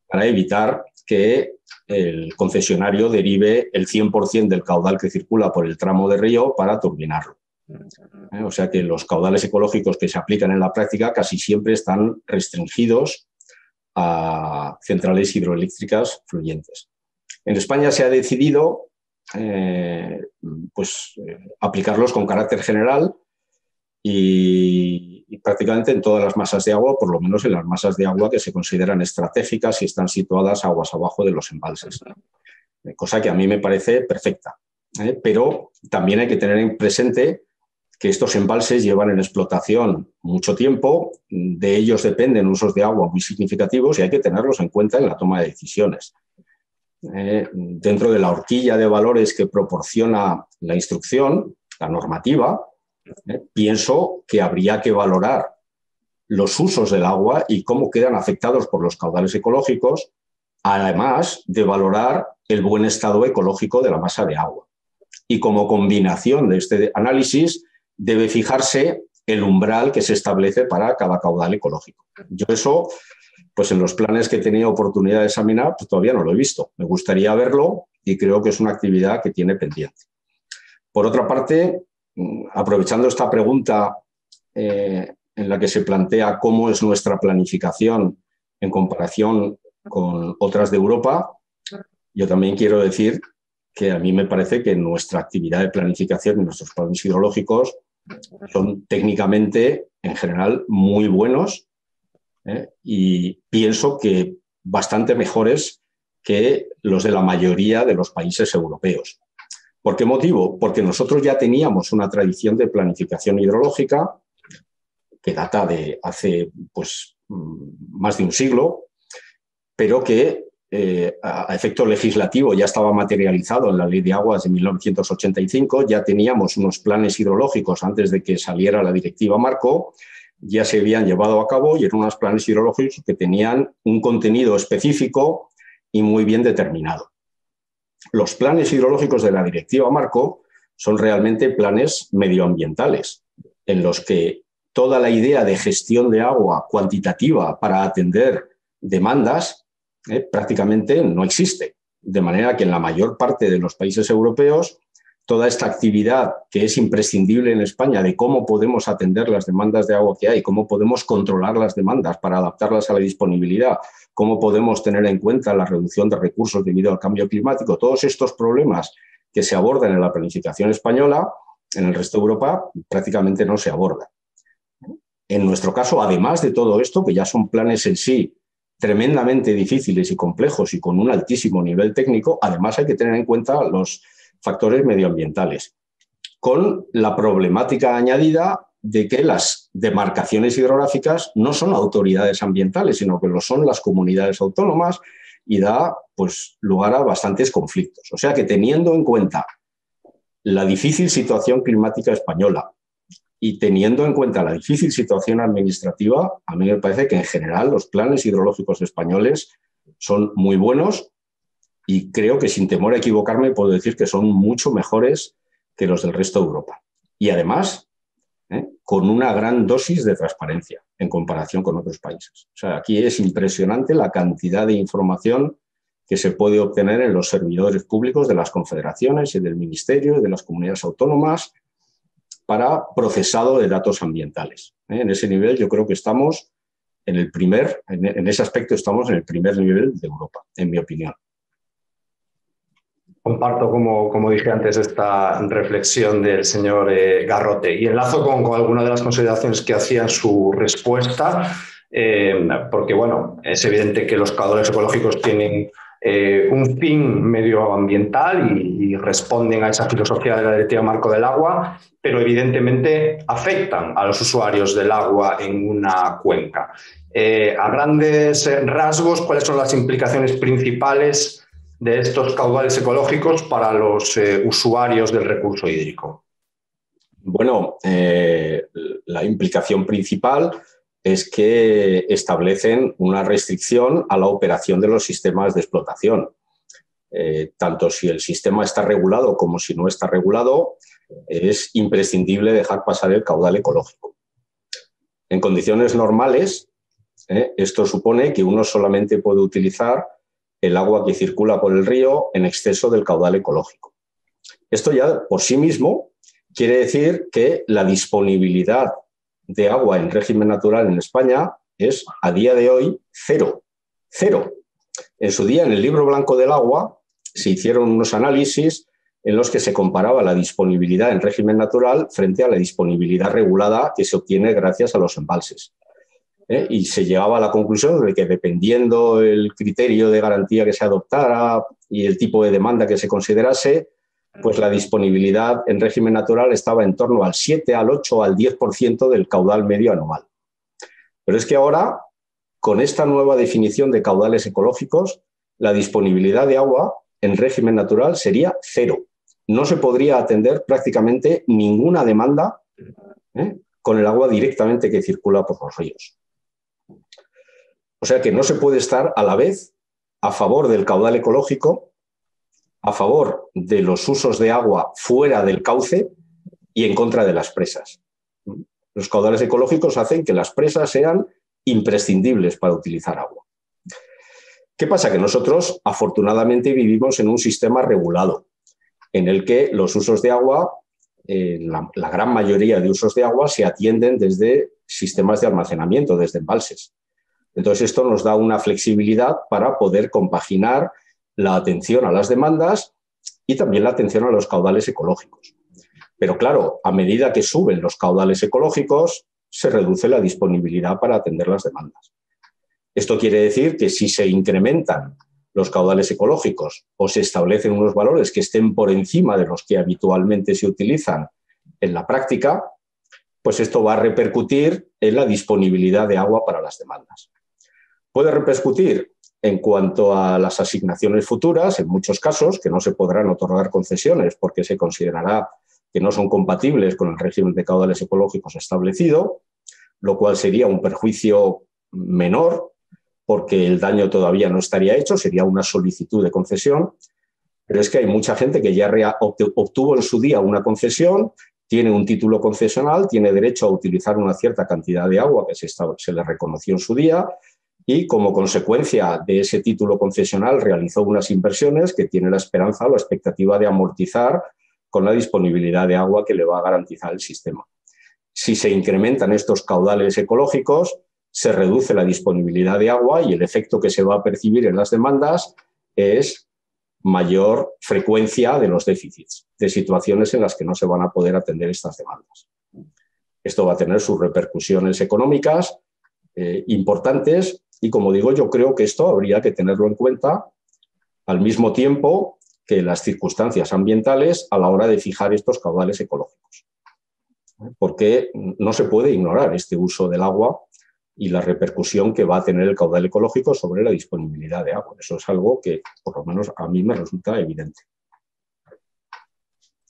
para evitar que el concesionario derive el 100% del caudal que circula por el tramo de río para turbinarlo. O sea que los caudales ecológicos que se aplican en la práctica casi siempre están restringidos a centrales hidroeléctricas fluyentes. En España se ha decidido aplicarlos con carácter general y prácticamente en todas las masas de agua, por lo menos en las masas de agua que se consideran estratégicas y están situadas aguas abajo de los embalses. Cosa que a mí me parece perfecta. Pero también hay que tener presente que estos embalses llevan en explotación mucho tiempo, de ellos dependen usos de agua muy significativos y hay que tenerlos en cuenta en la toma de decisiones. Dentro de la horquilla de valores que proporciona la instrucción, la normativa, pienso que habría que valorar los usos del agua y cómo quedan afectados por los caudales ecológicos, además de valorar el buen estado ecológico de la masa de agua. Y como combinación de este análisis debe fijarse el umbral que se establece para cada caudal ecológico. Yo eso, pues en los planes que he tenido oportunidad de examinar, pues todavía no lo he visto. Me gustaría verlo y creo que es una actividad que tiene pendiente. Por otra parte, aprovechando esta pregunta en la que se plantea cómo es nuestra planificación en comparación con otras de Europa, yo también quiero decir que a mí me parece que nuestra actividad de planificación y nuestros planes hidrológicos son técnicamente, en general, muy buenos y pienso que bastante mejores que los de la mayoría de los países europeos. ¿Por qué motivo? Porque nosotros ya teníamos una tradición de planificación hidrológica que data de hace pues, más de un siglo, pero que a efecto legislativo ya estaba materializado en la Ley de Aguas de 1985, ya teníamos unos planes hidrológicos antes de que saliera la Directiva Marco, ya se habían llevado a cabo y eran unos planes hidrológicos que tenían un contenido específico y muy bien determinado. Los planes hidrológicos de la Directiva Marco son realmente planes medioambientales, en los que toda la idea de gestión de agua cuantitativa para atender demandas prácticamente no existe. De manera que en la mayor parte de los países europeos, toda esta actividad que es imprescindible en España de cómo podemos atender las demandas de agua que hay, cómo podemos controlar las demandas para adaptarlas a la disponibilidad, cómo podemos tener en cuenta la reducción de recursos debido al cambio climático, todos estos problemas que se abordan en la planificación española, en el resto de Europa prácticamente no se abordan. En nuestro caso, además de todo esto, que ya son planes en sí tremendamente difíciles y complejos y con un altísimo nivel técnico, además hay que tener en cuenta los factores medioambientales, con la problemática añadida de que las demarcaciones hidrográficas no son autoridades ambientales, sino que lo son las comunidades autónomas y da pues, lugar a bastantes conflictos. O sea que teniendo en cuenta la difícil situación climática española y teniendo en cuenta la difícil situación administrativa, a mí me parece que en general los planes hidrológicos españoles son muy buenos y creo que sin temor a equivocarme puedo decir que son mucho mejores que los del resto de Europa. Y además, con una gran dosis de transparencia en comparación con otros países. O sea, aquí es impresionante la cantidad de información que se puede obtener en los servidores públicos de las confederaciones y del ministerio y de las comunidades autónomas para procesado de datos ambientales. En ese nivel yo creo que estamos en ese aspecto estamos en el primer nivel de Europa, en mi opinión. Comparto, como dije antes, esta reflexión del señor Garrote y enlazo con algunas de las consideraciones que hacía en su respuesta, porque bueno, es evidente que los caudales ecológicos tienen un fin medioambiental y responden a esa filosofía de la Directiva Marco del Agua, pero evidentemente afectan a los usuarios del agua en una cuenca. A grandes rasgos, ¿cuáles son las implicaciones principales de estos caudales ecológicos para los usuarios del recurso hídrico? Bueno, la implicación principal es que establecen una restricción a la operación de los sistemas de explotación. Tanto si el sistema está regulado como si no está regulado, es imprescindible dejar pasar el caudal ecológico. En condiciones normales, esto supone que uno solamente puede utilizar el agua que circula por el río en exceso del caudal ecológico. Esto ya por sí mismo quiere decir que la disponibilidad de agua en régimen natural en España es a día de hoy cero. Cero. En su día, en el Libro Blanco del Agua, se hicieron unos análisis en los que se comparaba la disponibilidad en régimen natural frente a la disponibilidad regulada que se obtiene gracias a los embalses. Y se llegaba a la conclusión de que dependiendo el criterio de garantía que se adoptara y el tipo de demanda que se considerase, pues la disponibilidad en régimen natural estaba en torno al 7, al 8, al 10% del caudal medio anual. Pero es que ahora, con esta nueva definición de caudales ecológicos, la disponibilidad de agua en régimen natural sería cero. No se podría atender prácticamente ninguna demanda con el agua directamente que circula por los ríos. O sea que no se puede estar a la vez a favor del caudal ecológico, a favor de los usos de agua fuera del cauce y en contra de las presas. Los caudales ecológicos hacen que las presas sean imprescindibles para utilizar agua. ¿Qué pasa? Que nosotros, afortunadamente, vivimos en un sistema regulado, en el que los usos de agua, la gran mayoría de usos de agua, se atienden desde sistemas de almacenamiento, desde embalses. Entonces, esto nos da una flexibilidad para poder compaginar la atención a las demandas y también la atención a los caudales ecológicos. Pero claro, a medida que suben los caudales ecológicos, se reduce la disponibilidad para atender las demandas. Esto quiere decir que si se incrementan los caudales ecológicos o se establecen unos valores que estén por encima de los que habitualmente se utilizan en la práctica, pues esto va a repercutir en la disponibilidad de agua para las demandas. Puede repercutir en cuanto a las asignaciones futuras, en muchos casos, que no se podrán otorgar concesiones porque se considerará que no son compatibles con el régimen de caudales ecológicos establecido, lo cual sería un perjuicio menor porque el daño todavía no estaría hecho, sería una solicitud de concesión, pero es que hay mucha gente que ya obtuvo en su día una concesión, tiene un título concesional, tiene derecho a utilizar una cierta cantidad de agua que se le reconoció en su día y como consecuencia de ese título concesional realizó unas inversiones que tiene la esperanza o la expectativa de amortizar con la disponibilidad de agua que le va a garantizar el sistema. Si se incrementan estos caudales ecológicos, se reduce la disponibilidad de agua y el efecto que se va a percibir en las demandas es mayor frecuencia de los déficits, de situaciones en las que no se van a poder atender estas demandas. Esto va a tener sus repercusiones económicas importantes y, como digo, yo creo que esto habría que tenerlo en cuenta al mismo tiempo que las circunstancias ambientales a la hora de fijar estos caudales ecológicos. Porque no se puede ignorar este uso del agua y la repercusión que va a tener el caudal ecológico sobre la disponibilidad de agua. Eso es algo que, por lo menos, a mí me resulta evidente.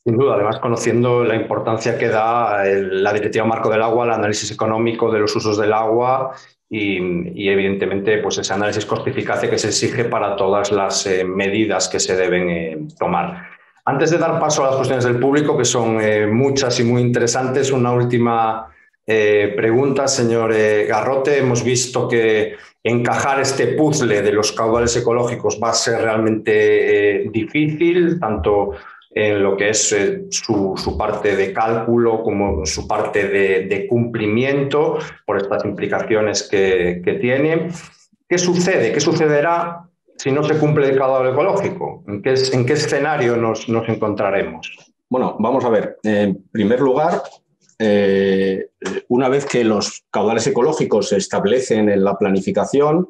Sin duda, además conociendo la importancia que da la Directiva Marco del Agua, el análisis económico de los usos del agua y evidentemente pues ese análisis coste-eficacia que se exige para todas las medidas que se deben tomar. Antes de dar paso a las cuestiones del público, que son muchas y muy interesantes, una última pregunta, señor Garrote. Hemos visto que encajar este puzzle de los caudales ecológicos va a ser realmente difícil, tanto en lo que es su parte de cálculo como su parte de cumplimiento por estas implicaciones que tiene. ¿Qué sucede? ¿Qué sucederá si no se cumple el caudal ecológico? ¿En qué escenario nos encontraremos? Bueno, vamos a ver. En primer lugar, una vez que los caudales ecológicos se establecen en la planificación,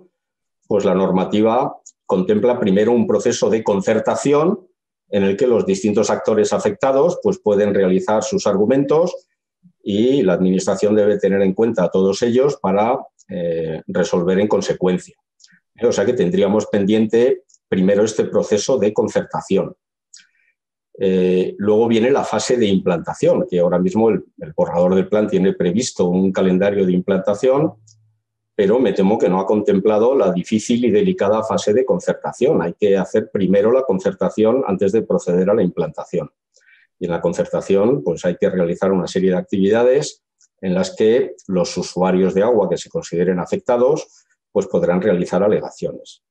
pues la normativa contempla primero un proceso de concertación en el que los distintos actores afectados pues, pueden realizar sus argumentos y la Administración debe tener en cuenta a todos ellos para resolver en consecuencia. O sea que tendríamos pendiente primero este proceso de concertación. Luego viene la fase de implantación, que ahora mismo el borrador del plan tiene previsto un calendario de implantación, pero me temo que no ha contemplado la difícil y delicada fase de concertación. Hay que hacer primero la concertación antes de proceder a la implantación. Y en la concertación pues hay que realizar una serie de actividades en las que los usuarios de agua que se consideren afectados pues podrán realizar alegaciones.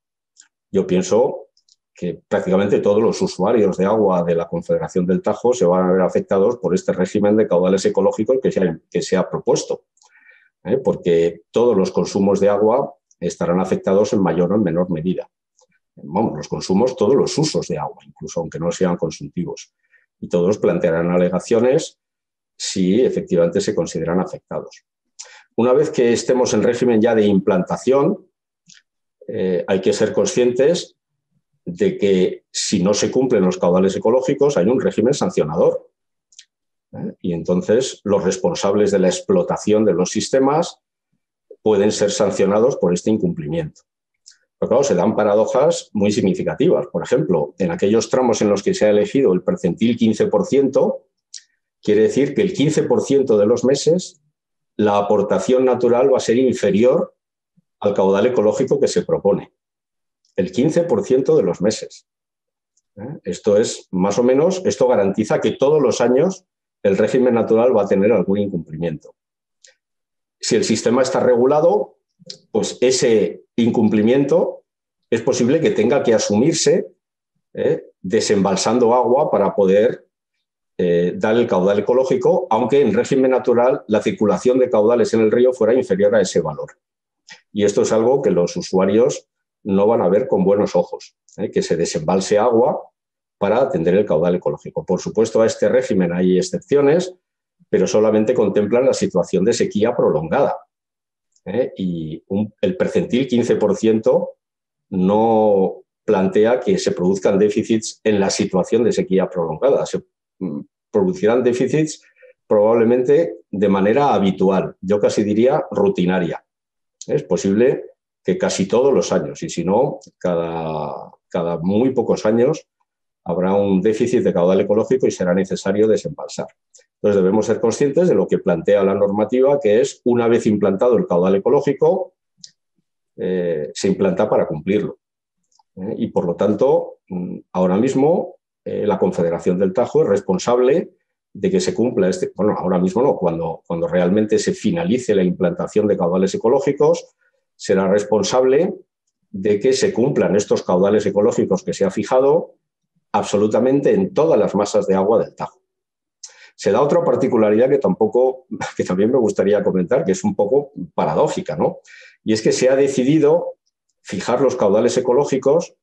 Yo pienso que prácticamente todos los usuarios de agua de la Confederación del Tajo se van a ver afectados por este régimen de caudales ecológicos que se ha propuesto. Porque todos los consumos de agua estarán afectados en mayor o en menor medida. Vamos, los consumos, todos los usos de agua, incluso aunque no sean consultivos. Y todos plantearán alegaciones si efectivamente se consideran afectados. Una vez que estemos en régimen ya de implantación, hay que ser conscientes de que si no se cumplen los caudales ecológicos hay un régimen sancionador. Y entonces los responsables de la explotación de los sistemas pueden ser sancionados por este incumplimiento. Pero claro, se dan paradojas muy significativas. Por ejemplo, en aquellos tramos en los que se ha elegido el percentil 15%, quiere decir que el 15% de los meses la aportación natural va a ser inferior al caudal ecológico que se propone. El 15% de los meses. Esto es más o menos, esto garantiza que todos los años el régimen natural va a tener algún incumplimiento. Si el sistema está regulado, pues ese incumplimiento es posible que tenga que asumirse desembalsando agua para poder dar el caudal ecológico, aunque en régimen natural la circulación de caudales en el río fuera inferior a ese valor. Y esto es algo que los usuarios no van a ver con buenos ojos, que se desembalse agua para atender el caudal ecológico. Por supuesto, a este régimen hay excepciones, pero solamente contemplan la situación de sequía prolongada. Y el percentil 15% no plantea que se produzcan déficits en la situación de sequía prolongada. Se producirán déficits probablemente de manera habitual, yo casi diría rutinaria. Es posible que casi todos los años, y si no, cada muy pocos años, habrá un déficit de caudal ecológico y será necesario desembalsar. Entonces debemos ser conscientes de lo que plantea la normativa, que es, una vez implantado el caudal ecológico, se implanta para cumplirlo. Y por lo tanto, ahora mismo la Confederación del Tajo es responsable de que se cumpla bueno, ahora mismo no, cuando realmente se finalice la implantación de caudales ecológicos, será responsable de que se cumplan estos caudales ecológicos que se ha fijado absolutamente en todas las masas de agua del Tajo. Se da otra particularidad que también me gustaría comentar, que es un poco paradójica, ¿no? Y es que se ha decidido fijar los caudales ecológicos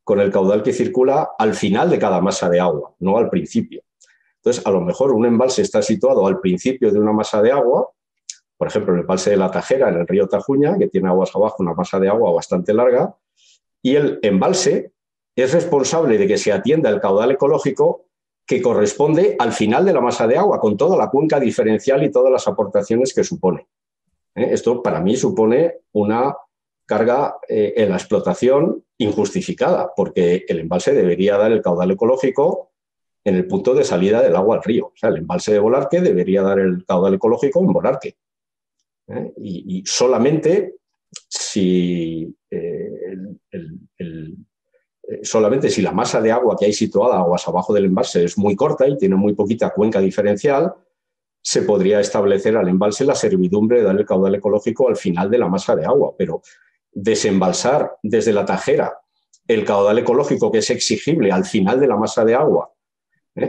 con el caudal que circula al final de cada masa de agua, no al principio. Entonces, a lo mejor un embalse está situado al principio de una masa de agua, por ejemplo, en el embalse de La Tajera, en el río Tajuña, que tiene aguas abajo una masa de agua bastante larga, y el embalse es responsable de que se atienda el caudal ecológico que corresponde al final de la masa de agua, con toda la cuenca diferencial y todas las aportaciones que supone. Esto para mí supone una carga en la explotación injustificada, porque el embalse debería dar el caudal ecológico en el punto de salida del agua al río. O sea, el embalse de Bolarque debería dar el caudal ecológico en Bolarque. Y solamente si solamente si la masa de agua que hay situada aguas abajo del embalse es muy corta y tiene muy poquita cuenca diferencial, se podría establecer al embalse la servidumbre de dar el caudal ecológico al final de la masa de agua. Pero desembalsar desde La Tajera el caudal ecológico que es exigible al final de la masa de agua,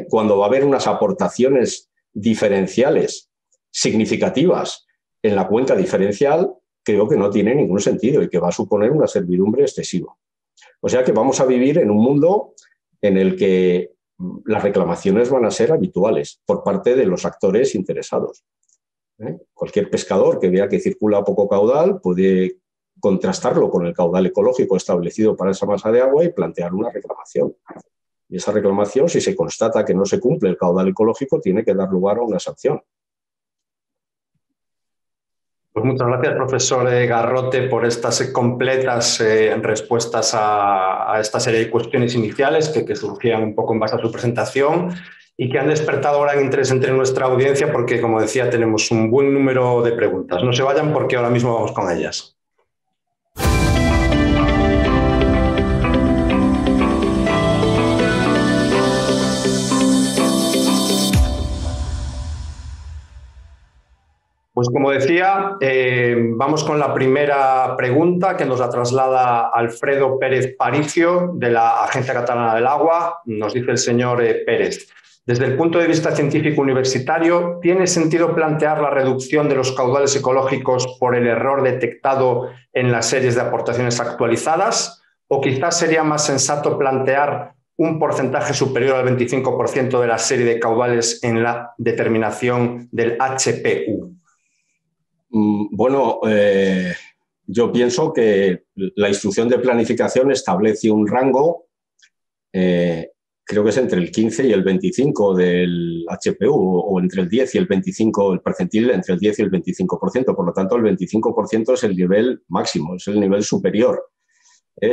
cuando va a haber unas aportaciones diferenciales significativas en la cuenca diferencial, creo que no tiene ningún sentido y que va a suponer una servidumbre excesiva. O sea que vamos a vivir en un mundo en el que las reclamaciones van a ser habituales por parte de los actores interesados. Cualquier pescador que vea que circula poco caudal puede contrastarlo con el caudal ecológico establecido para esa masa de agua y plantear una reclamación. Y esa reclamación, si se constata que no se cumple el caudal ecológico, tiene que dar lugar a una sanción. Pues muchas gracias, profesor Garrote, por estas completas respuestas a esta serie de cuestiones iniciales que surgían un poco en base a su presentación y que han despertado ahora interés entre nuestra audiencia porque, como decía, tenemos un buen número de preguntas. No se vayan porque ahora mismo vamos con ellas. Pues como decía, vamos con la primera pregunta que nos la traslada Alfredo Pérez Paricio de la Agencia Catalana del Agua. Nos dice el señor Pérez: desde el punto de vista científico universitario, ¿tiene sentido plantear la reducción de los caudales ecológicos por el error detectado en las series de aportaciones actualizadas? ¿O quizás sería más sensato plantear un porcentaje superior al 25% de la serie de caudales en la determinación del HPU? Bueno, yo pienso que la instrucción de planificación establece un rango, creo que es entre el 15 y el 25 del HPU, o entre el 10 y el 25, el percentil entre el 10 y el 25%. Por lo tanto, el 25% es el nivel máximo, es el nivel superior.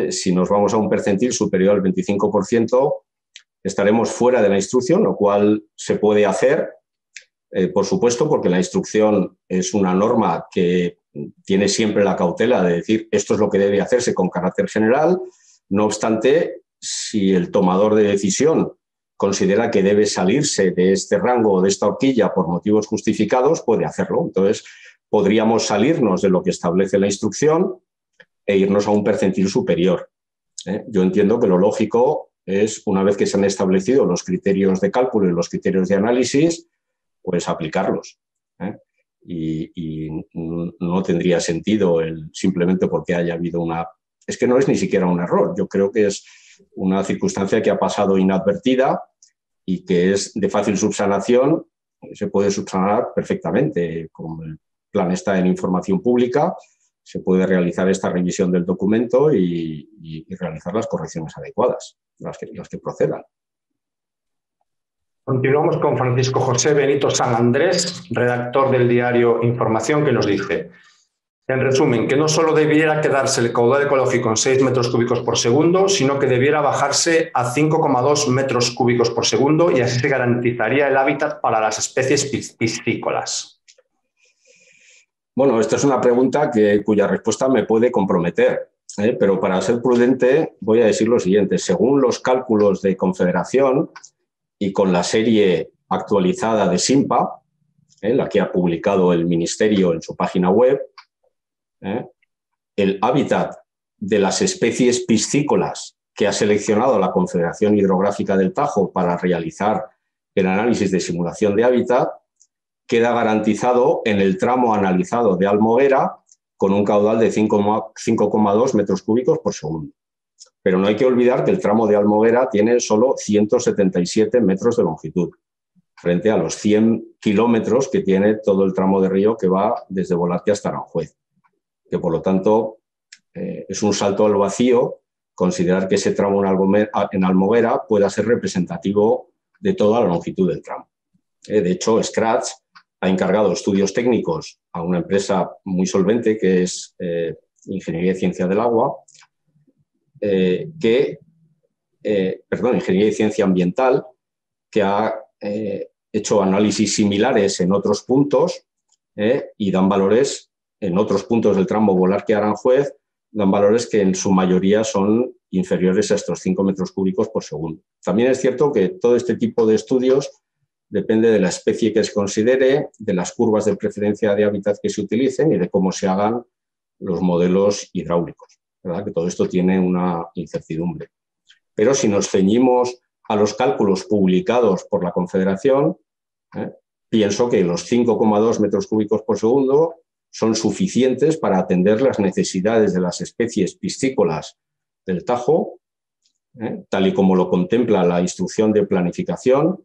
Si nos vamos a un percentil superior al 25%, estaremos fuera de la instrucción, lo cual se puede hacer. Por supuesto, porque la instrucción es una norma que tiene siempre la cautela de decir esto es lo que debe hacerse con carácter general. No obstante, si el tomador de decisión considera que debe salirse de este rango o de esta horquilla por motivos justificados, puede hacerlo. Entonces, podríamos salirnos de lo que establece la instrucción e irnos a un percentil superior. Yo entiendo que lo lógico es, una vez que se han establecido los criterios de cálculo y los criterios de análisis, pues aplicarlos. Y no tendría sentido simplemente porque haya habido una... Es que no es ni siquiera un error. Yo creo que es una circunstancia que ha pasado inadvertida y que es de fácil subsanación. Se puede subsanar perfectamente. Como el plan está en información pública, se puede realizar esta revisión del documento y realizar las correcciones adecuadas, las que procedan. Continuamos con Francisco José Benito San Andrés, redactor del diario Información, que nos dice, en resumen, que no solo debiera quedarse el caudal ecológico en 6 metros cúbicos por segundo, sino que debiera bajarse a 5,2 metros cúbicos por segundo y así se garantizaría el hábitat para las especies piscícolas. Bueno, esta es una pregunta cuya respuesta me puede comprometer, pero para ser prudente voy a decir lo siguiente. Según los cálculos de Confederación y con la serie actualizada de SINPA, la que ha publicado el Ministerio en su página web, el hábitat de las especies piscícolas que ha seleccionado la Confederación Hidrográfica del Tajo para realizar el análisis de simulación de hábitat queda garantizado en el tramo analizado de Almoguera con un caudal de 5,2 metros cúbicos por segundo. Pero no hay que olvidar que el tramo de Almoguera tiene solo 177 metros de longitud, frente a los 100 kilómetros que tiene todo el tramo de río que va desde Volarque hasta Aranjuez. Que por lo tanto es un salto al vacío considerar que ese tramo en Almoguera pueda ser representativo de toda la longitud del tramo. De hecho, Scratch ha encargado estudios técnicos a una empresa muy solvente que es Ingeniería y Ciencia del Agua, Ingeniería y Ciencia Ambiental, que ha hecho análisis similares en otros puntos y dan valores en otros puntos del tramo Volarque-Aranjuez, dan valores que en su mayoría son inferiores a estos 5 metros cúbicos por segundo. También es cierto que todo este tipo de estudios depende de la especie que se considere, de las curvas de preferencia de hábitat que se utilicen y de cómo se hagan los modelos hidráulicos, ¿verdad? Que todo esto tiene una incertidumbre. Pero si nos ceñimos a los cálculos publicados por la Confederación, pienso que los 5,2 metros cúbicos por segundo son suficientes para atender las necesidades de las especies piscícolas del Tajo, tal y como lo contempla la instrucción de planificación,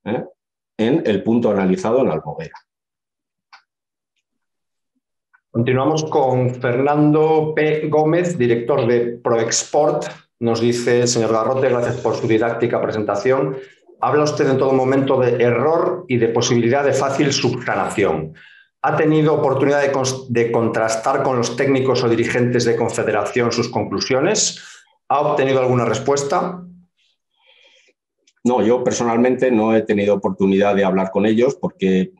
en el punto analizado en Almoguera. Continuamos con Fernando P. Gómez, director de ProExport. Nos dice, señor Garrote, gracias por su didáctica presentación. Habla usted en todo momento de error y de posibilidad de fácil subsanación. ¿Ha tenido oportunidad de contrastar con los técnicos o dirigentes de Confederación sus conclusiones? ¿Ha obtenido alguna respuesta? No, yo personalmente no he tenido oportunidad de hablar con ellos porque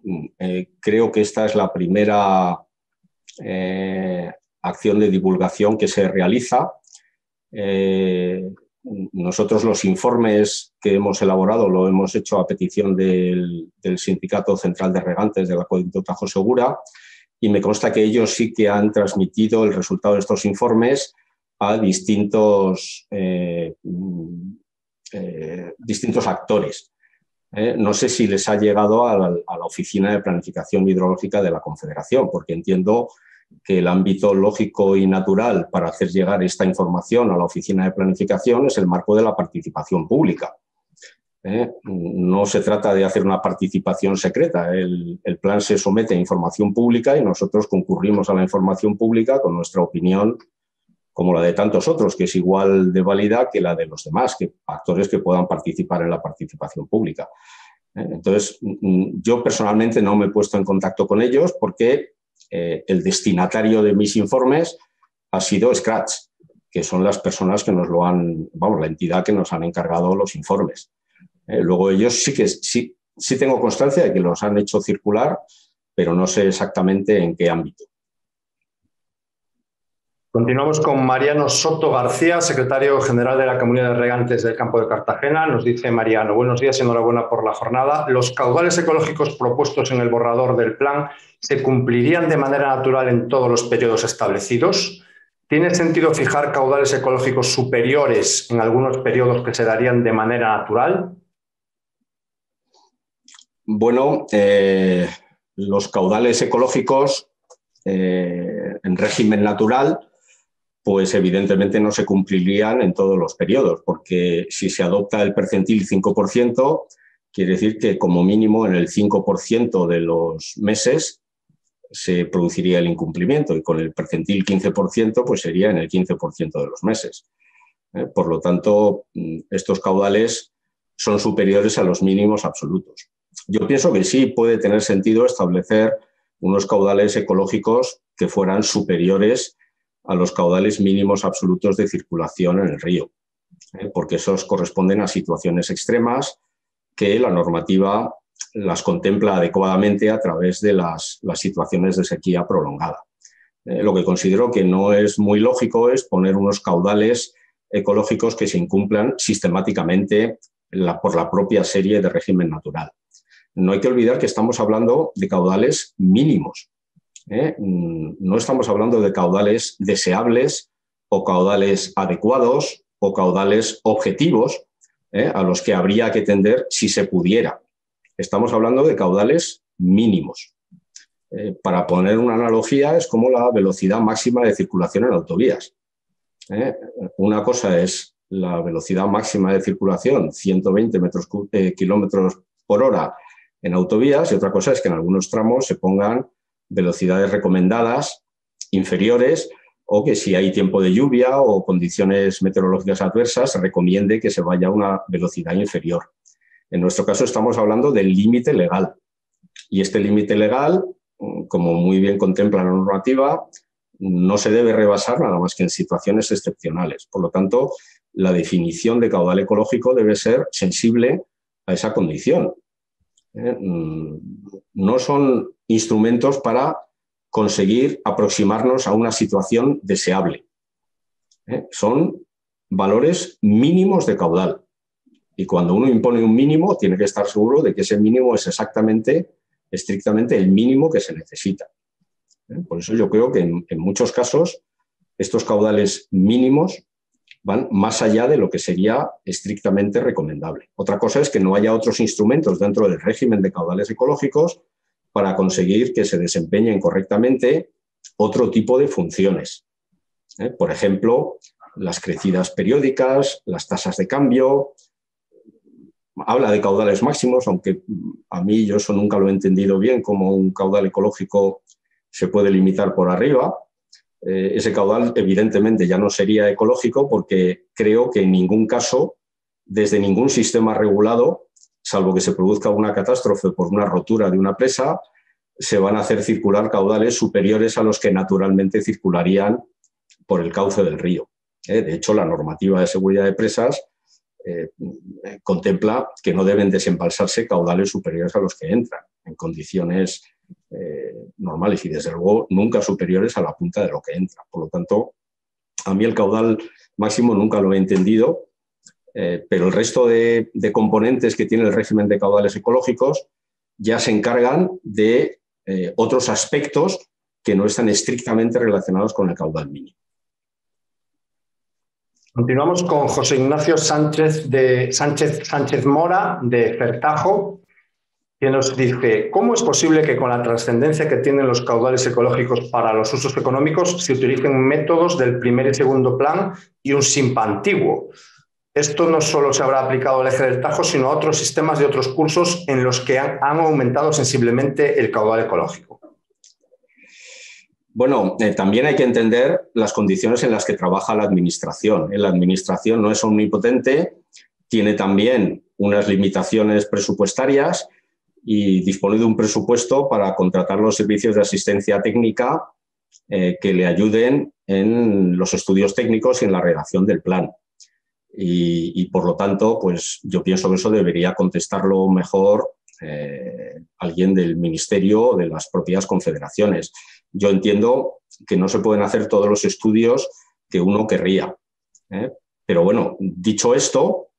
creo que esta es la primera acción de divulgación que se realiza. Nosotros los informes que hemos elaborado lo hemos hecho a petición del Sindicato Central de Regantes del Acueducto Tajo Segura y me consta que ellos sí que han transmitido el resultado de estos informes a distintos actores. No sé si les ha llegado a la Oficina de Planificación Hidrológica de la Confederación, porque entiendo que el ámbito lógico y natural para hacer llegar esta información a la Oficina de Planificación es el marco de la participación pública. No se trata de hacer una participación secreta. El plan se somete a información pública y nosotros concurrimos a la información pública con nuestra opinión, como la de tantos otros, que es igual de válida que la de los demás, que actores que puedan participar en la participación pública. Entonces, yo personalmente no me he puesto en contacto con ellos porque el destinatario de mis informes ha sido Scratch, que son las personas que nos lo han, la entidad que nos han encargado los informes. Luego ellos sí tengo constancia de que los han hecho circular, pero no sé exactamente en qué ámbito. Continuamos con Mariano Soto García, secretario general de la Comunidad de Regantes del Campo de Cartagena. Nos dice Mariano, buenos días y enhorabuena por la jornada. ¿Los caudales ecológicos propuestos en el borrador del plan se cumplirían de manera natural en todos los periodos establecidos? ¿Tiene sentido fijar caudales ecológicos superiores en algunos periodos que se darían de manera natural? Bueno, los caudales ecológicos en régimen natural pues evidentemente no se cumplirían en todos los periodos, porque si se adopta el percentil 5%, quiere decir que como mínimo en el 5% de los meses se produciría el incumplimiento, y con el percentil 15% pues sería en el 15% de los meses. Por lo tanto, estos caudales son superiores a los mínimos absolutos. Yo pienso que sí puede tener sentido establecer unos caudales ecológicos que fueran superiores a los caudales mínimos absolutos de circulación en el río, porque esos corresponden a situaciones extremas que la normativa las contempla adecuadamente a través de las situaciones de sequía prolongada. Lo que considero que no es muy lógico es poner unos caudales ecológicos que se incumplan sistemáticamente por la propia serie de régimen natural. No hay que olvidar que estamos hablando de caudales mínimos. No estamos hablando de caudales deseables o caudales adecuados o caudales objetivos a los que habría que tender si se pudiera. Estamos hablando de caudales mínimos. Para poner una analogía, es como la velocidad máxima de circulación en autovías. Una cosa es la velocidad máxima de circulación, 120 kilómetros por hora en autovías, y otra cosa es que en algunos tramos se pongan velocidades recomendadas inferiores, o que si hay tiempo de lluvia o condiciones meteorológicas adversas se recomiende que se vaya a una velocidad inferior. En nuestro caso estamos hablando del límite legal, y este límite legal, como muy bien contempla la normativa, no se debe rebasar nada más que en situaciones excepcionales. Por lo tanto, la definición de caudal ecológico debe ser sensible a esa condición. No son instrumentos para conseguir aproximarnos a una situación deseable. Son valores mínimos de caudal. Y cuando uno impone un mínimo, tiene que estar seguro de que ese mínimo es estrictamente el mínimo que se necesita. Por eso yo creo que en muchos casos estos caudales mínimos van más allá de lo que sería estrictamente recomendable. Otra cosa es que no haya otros instrumentos dentro del régimen de caudales ecológicos para conseguir que se desempeñen correctamente otro tipo de funciones. Por ejemplo, las crecidas periódicas, las tasas de cambio. Habla de caudales máximos, aunque a mí yo eso nunca lo he entendido bien, como un caudal ecológico se puede limitar por arriba. Ese caudal evidentemente ya no sería ecológico, porque creo que en ningún caso, desde ningún sistema regulado, salvo que se produzca una catástrofe por una rotura de una presa, se van a hacer circular caudales superiores a los que naturalmente circularían por el cauce del río. De hecho, la normativa de seguridad de presas contempla que no deben desembalsarse caudales superiores a los que entran en condiciones normales, y desde luego nunca superiores a la punta de lo que entra. Por lo tanto, a mí el caudal máximo nunca lo he entendido, pero el resto de componentes que tiene el régimen de caudales ecológicos ya se encargan de otros aspectos que no están estrictamente relacionados con el caudal mínimo. Continuamos con José Ignacio Sánchez Mora, de Fertajo, que nos dice: ¿cómo es posible que con la trascendencia que tienen los caudales ecológicos para los usos económicos se utilicen métodos del primer y segundo plan y un SIMP antiguo? Esto no solo se habrá aplicado al eje del Tajo, sino a otros sistemas de otros cursos en los que han aumentado sensiblemente el caudal ecológico. Bueno, también hay que entender las condiciones en las que trabaja la Administración. La Administración no es omnipotente, tiene también unas limitaciones presupuestarias y dispone de un presupuesto para contratar los servicios de asistencia técnica que le ayuden en los estudios técnicos y en la redacción del plan. Y por lo tanto, pues yo pienso que eso debería contestarlo mejor alguien del Ministerio o de las propias confederaciones. Yo entiendo que no se pueden hacer todos los estudios que uno querría. Pero bueno, dicho esto,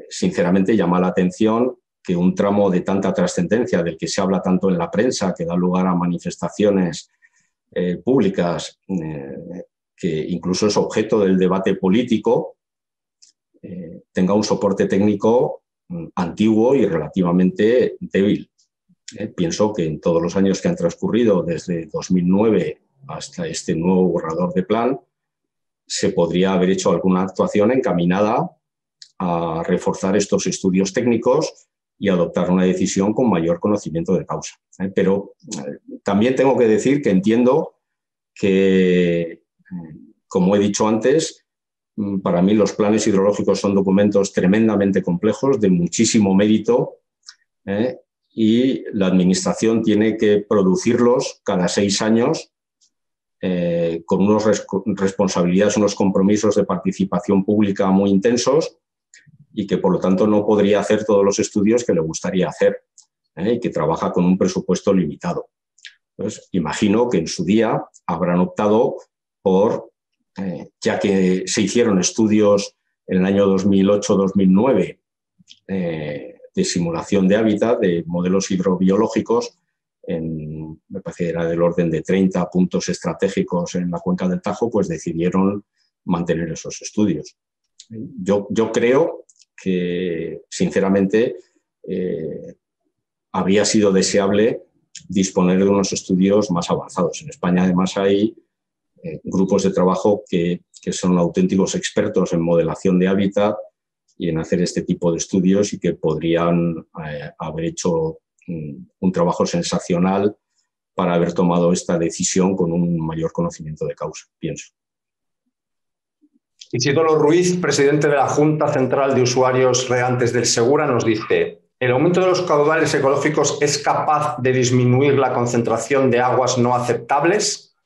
sinceramente llama la atención que un tramo de tanta trascendencia, del que se habla tanto en la prensa, que da lugar a manifestaciones públicas, que incluso es objeto del debate político, tenga un soporte técnico antiguo y relativamente débil. Pienso que en todos los años que han transcurrido desde 2009 hasta este nuevo borrador de plan, se podría haber hecho alguna actuación encaminada a reforzar estos estudios técnicos y adoptar una decisión con mayor conocimiento de causa. Pero También tengo que decir que entiendo que, como he dicho antes, para mí los planes hidrológicos son documentos tremendamente complejos, de muchísimo mérito, y la Administración tiene que producirlos cada 6 años con unas responsabilidades, unos compromisos de participación pública muy intensos y que, por lo tanto, no podría hacer todos los estudios que le gustaría hacer, y que trabaja con un presupuesto limitado. Entonces, imagino que en su día habrán optado por, ya que se hicieron estudios en el año 2008-2009 de simulación de hábitat, de modelos hidrobiológicos, me parece que era del orden de 30 puntos estratégicos en la cuenca del Tajo, pues decidieron mantener esos estudios. Yo creo que, sinceramente, habría sido deseable disponer de unos estudios más avanzados. En España, además, hay grupos de trabajo que son auténticos expertos en modelación de hábitat y en hacer este tipo de estudios, y que podrían haber hecho un trabajo sensacional para haber tomado esta decisión con un mayor conocimiento de causa, pienso. Isidoro Ruiz, presidente de la Junta Central de Usuarios Regantes del Segura, nos dice: ¿el aumento de los caudales ecológicos es capaz de disminuir la concentración de aguas no aceptables?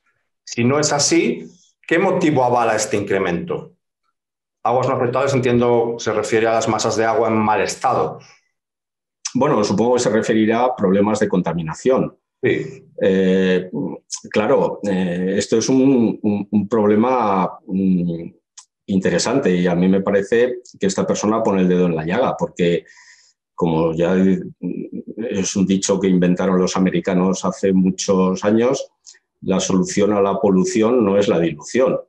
Si no es así, ¿qué motivo avala este incremento? Aguas no aceptables, entiendo, se refiere a las masas de agua en mal estado. Bueno, supongo que se referirá a problemas de contaminación. Sí. Claro, esto es un problema interesante, y a mí me parece que esta persona pone el dedo en la llaga, porque, como ya es un dicho que inventaron los americanos hace muchos años, la solución a la polución no es la dilución.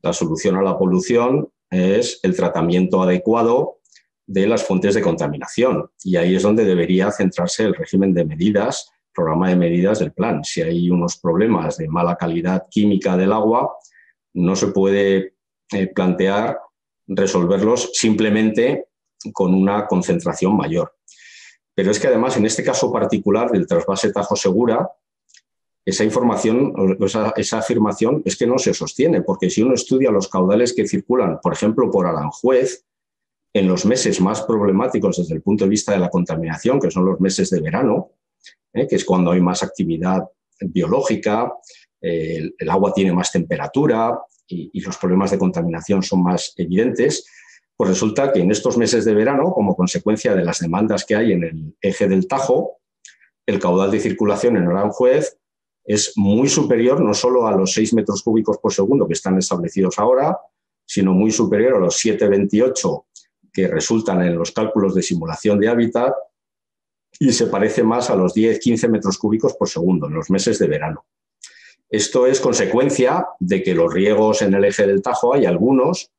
La solución a la polución es el tratamiento adecuado de las fuentes de contaminación, y ahí es donde debería centrarse el régimen de medidas, programa de medidas del plan. Si hay unos problemas de mala calidad química del agua, no se puede plantear resolverlos simplemente con una concentración mayor. Pero es que, además, en este caso particular del trasvase Tajo Segura, esa información, esa afirmación es que no se sostiene, porque si uno estudia los caudales que circulan, por ejemplo, por Aranjuez, en los meses más problemáticos desde el punto de vista de la contaminación, que son los meses de verano, que es cuando hay más actividad biológica, el agua tiene más temperatura y los problemas de contaminación son más evidentes, pues resulta que en estos meses de verano, como consecuencia de las demandas que hay en el eje del Tajo, el caudal de circulación en Aranjuez es muy superior no solo a los 6 metros cúbicos por segundo que están establecidos ahora, sino muy superior a los 7,28 que resultan en los cálculos de simulación de hábitat, y se parece más a los 10-15 metros cúbicos por segundo en los meses de verano. Esto es consecuencia de que los riegos en el eje del Tajo hay algunos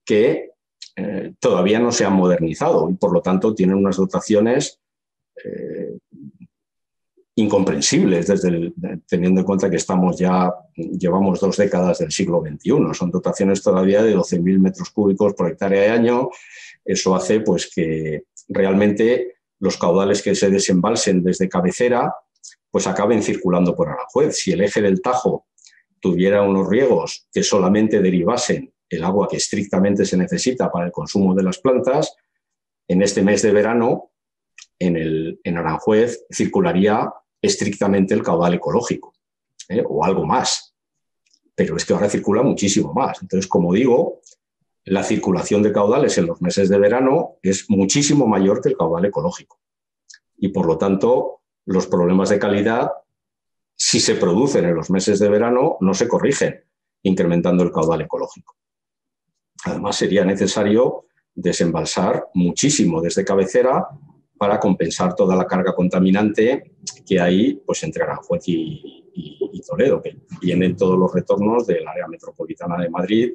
que todavía no se han modernizado y, por lo tanto, tienen unas dotaciones incomprensibles, teniendo en cuenta que llevamos 2 décadas del siglo XXI. Son dotaciones todavía de 12.000 metros cúbicos por hectárea de año. Eso hace, pues, que realmente los caudales que se desembalsen desde cabecera pues acaben circulando por Aranjuez. Si el eje del Tajo tuviera unos riegos que solamente derivasen el agua que estrictamente se necesita para el consumo de las plantas, en este mes de verano en Aranjuez circularía estrictamente el caudal ecológico, o algo más. Pero es que ahora circula muchísimo más. Entonces, como digo, la circulación de caudales en los meses de verano es muchísimo mayor que el caudal ecológico. Y, por lo tanto, los problemas de calidad, si se producen en los meses de verano, no se corrigen incrementando el caudal ecológico. Además, sería necesario desembalsar muchísimo desde cabecera para compensar toda la carga contaminante que hay, pues, entre Aranjuez y Toledo, que vienen todos los retornos del área metropolitana de Madrid,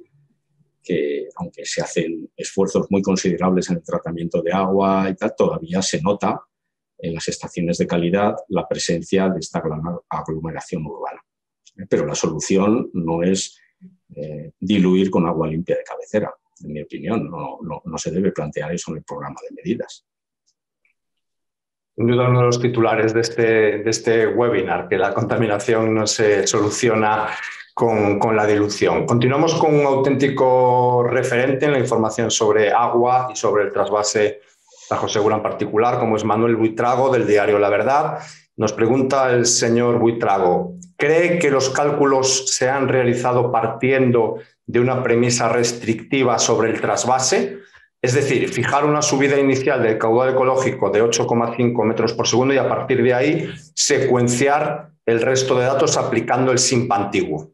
que, aunque se hacen esfuerzos muy considerables en el tratamiento de agua y tal, todavía se nota en las estaciones de calidad la presencia de esta gran aglomeración urbana. Pero la solución no es diluir con agua limpia de cabecera, en mi opinión. No se debe plantear eso en el programa de medidas. Sin duda uno de los titulares de este webinar, que la contaminación no se soluciona con la dilución. Continuamos con un auténtico referente en la información sobre agua y sobre el trasvase Tajo Segura en particular, como es Manuel Buitrago, del diario La Verdad. Nos pregunta el señor Buitrago, ¿cree que los cálculos se han realizado partiendo de una premisa restrictiva sobre el trasvase? Es decir, fijar una subida inicial del caudal ecológico de 8,5 metros por segundo y a partir de ahí secuenciar el resto de datos aplicando el SIMPA antiguo.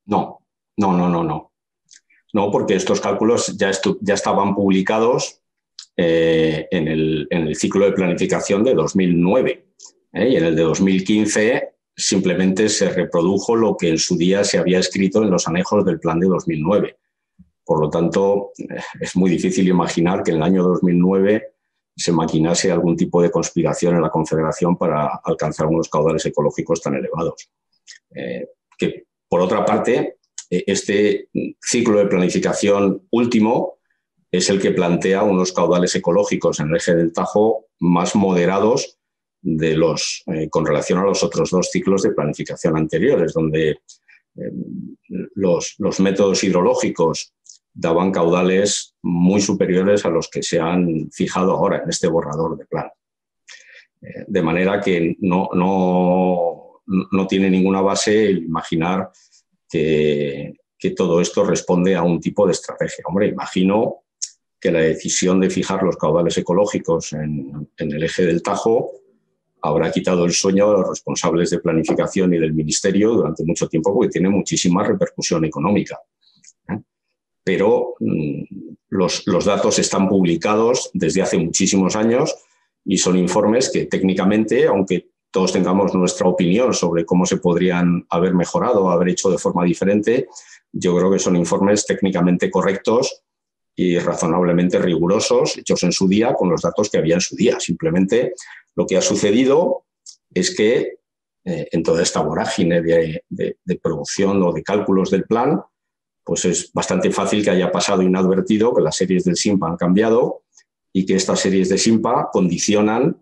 No, porque estos cálculos ya estaban publicados en el ciclo de planificación de 2009 y en el de 2015 simplemente se reprodujo lo que en su día se había escrito en los anejos del plan de 2009. Por lo tanto, es muy difícil imaginar que en el año 2009 se maquinase algún tipo de conspiración en la Confederación para alcanzar unos caudales ecológicos tan elevados. Que, por otra parte, este ciclo de planificación último es el que plantea unos caudales ecológicos en el eje del Tajo más moderados de con relación a los otros dos ciclos de planificación anteriores, donde los métodos hidrológicos daban caudales muy superiores a los que se han fijado ahora en este borrador de plan. De manera que no tiene ninguna base el imaginar que todo esto responde a un tipo de estrategia. Hombre, imagino que la decisión de fijar los caudales ecológicos en el eje del Tajo habrá quitado el sueño a los responsables de planificación y del Ministerio durante mucho tiempo, porque tiene muchísima repercusión económica. Pero los datos están publicados desde hace muchísimos años y son informes que técnicamente, aunque todos tengamos nuestra opinión sobre cómo se podrían haber mejorado o haber hecho de forma diferente, yo creo que son informes técnicamente correctos y razonablemente rigurosos, hechos en su día con los datos que había en su día. Simplemente lo que ha sucedido es que en toda esta vorágine de producción o de cálculos del plan, pues es bastante fácil que haya pasado inadvertido que las series del SIMPA han cambiado y que estas series de SIMPA condicionan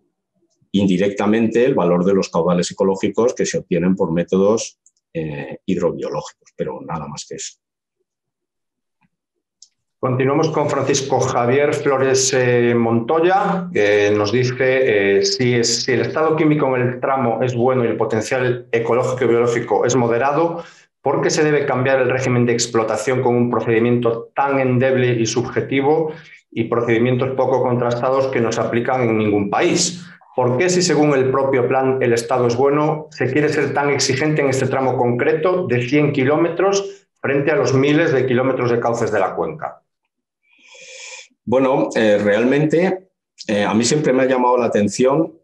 indirectamente el valor de los caudales ecológicos que se obtienen por métodos hidrobiológicos, pero nada más que eso. Continuamos con Francisco Javier Flores Montoya, que nos dice si el estado químico en el tramo es bueno y el potencial ecológico y biológico es moderado, ¿por qué se debe cambiar el régimen de explotación con un procedimiento tan endeble y subjetivo y procedimientos poco contrastados que no se aplican en ningún país? ¿Por qué, si según el propio plan el estado es bueno, se quiere ser tan exigente en este tramo concreto de 100 kilómetros frente a los miles de kilómetros de cauces de la cuenca? Bueno, realmente a mí siempre me ha llamado la atención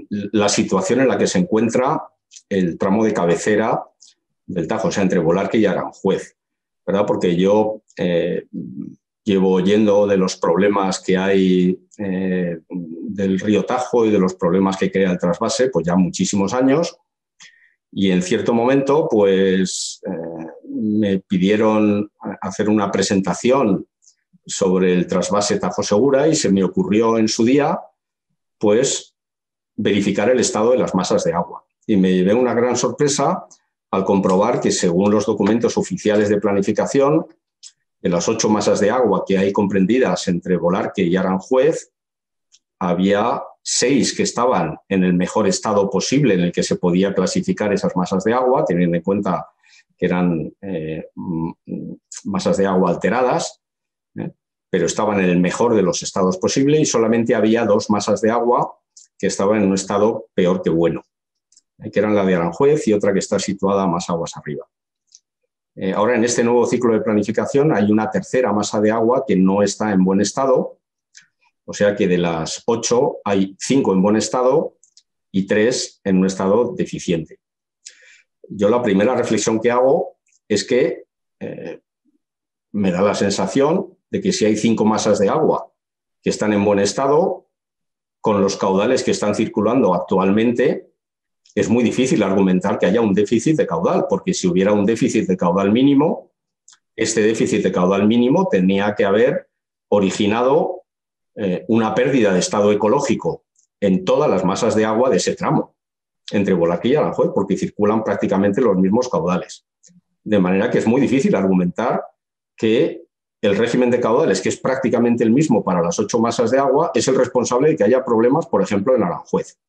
la situación en la que se encuentra el tramo de cabecera del Tajo, o sea, entre Volarque y Aranjuez, ¿verdad? Porque yo llevo oyendo de los problemas que hay del río Tajo y de los problemas que crea el trasvase, pues ya muchísimos años, y en cierto momento, pues me pidieron hacer una presentación sobre el trasvase Tajo Segura y se me ocurrió en su día, pues, verificar el estado de las masas de agua. Y me llevé una gran sorpresa al comprobar que, según los documentos oficiales de planificación, de las 8 masas de agua que hay comprendidas entre Volarque y Aranjuez, había 6 que estaban en el mejor estado posible en el que se podía clasificar esas masas de agua, teniendo en cuenta que eran masas de agua alteradas, pero estaban en el mejor de los estados posibles, y solamente había 2 masas de agua que estaban en un estado peor que bueno, que eran la de Aranjuez y otra que está situada más aguas arriba. Ahora, en este nuevo ciclo de planificación hay una tercera masa de agua que no está en buen estado, o sea que de las 8 hay 5 en buen estado y 3 en un estado deficiente. Yo la primera reflexión que hago es que me da la sensación de que si hay 5 masas de agua que están en buen estado, con los caudales que están circulando actualmente, es muy difícil argumentar que haya un déficit de caudal, porque si hubiera un déficit de caudal mínimo, este déficit de caudal mínimo tenía que haber originado una pérdida de estado ecológico en todas las masas de agua de ese tramo, entre Bolarque y Aranjuez, porque circulan prácticamente los mismos caudales. De manera que es muy difícil argumentar que el régimen de caudales, que es prácticamente el mismo para las 8 masas de agua, es el responsable de que haya problemas, por ejemplo, en Aranjuez.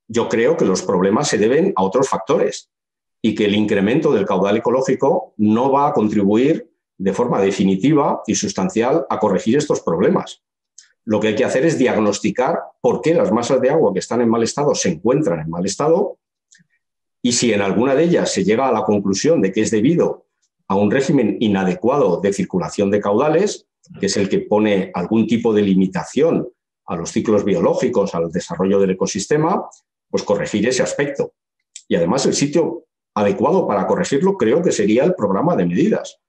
Yo creo que los problemas se deben a otros factores y que el incremento del caudal ecológico no va a contribuir de forma definitiva y sustancial a corregir estos problemas. Lo que hay que hacer es diagnosticar por qué las masas de agua que están en mal estado se encuentran en mal estado, y si en alguna de ellas se llega a la conclusión de que es debido a un régimen inadecuado de circulación de caudales, que es el que pone algún tipo de limitación a los ciclos biológicos, al desarrollo del ecosistema, pues corregir ese aspecto. Y además el sitio adecuado para corregirlo creo que sería el programa de medidas,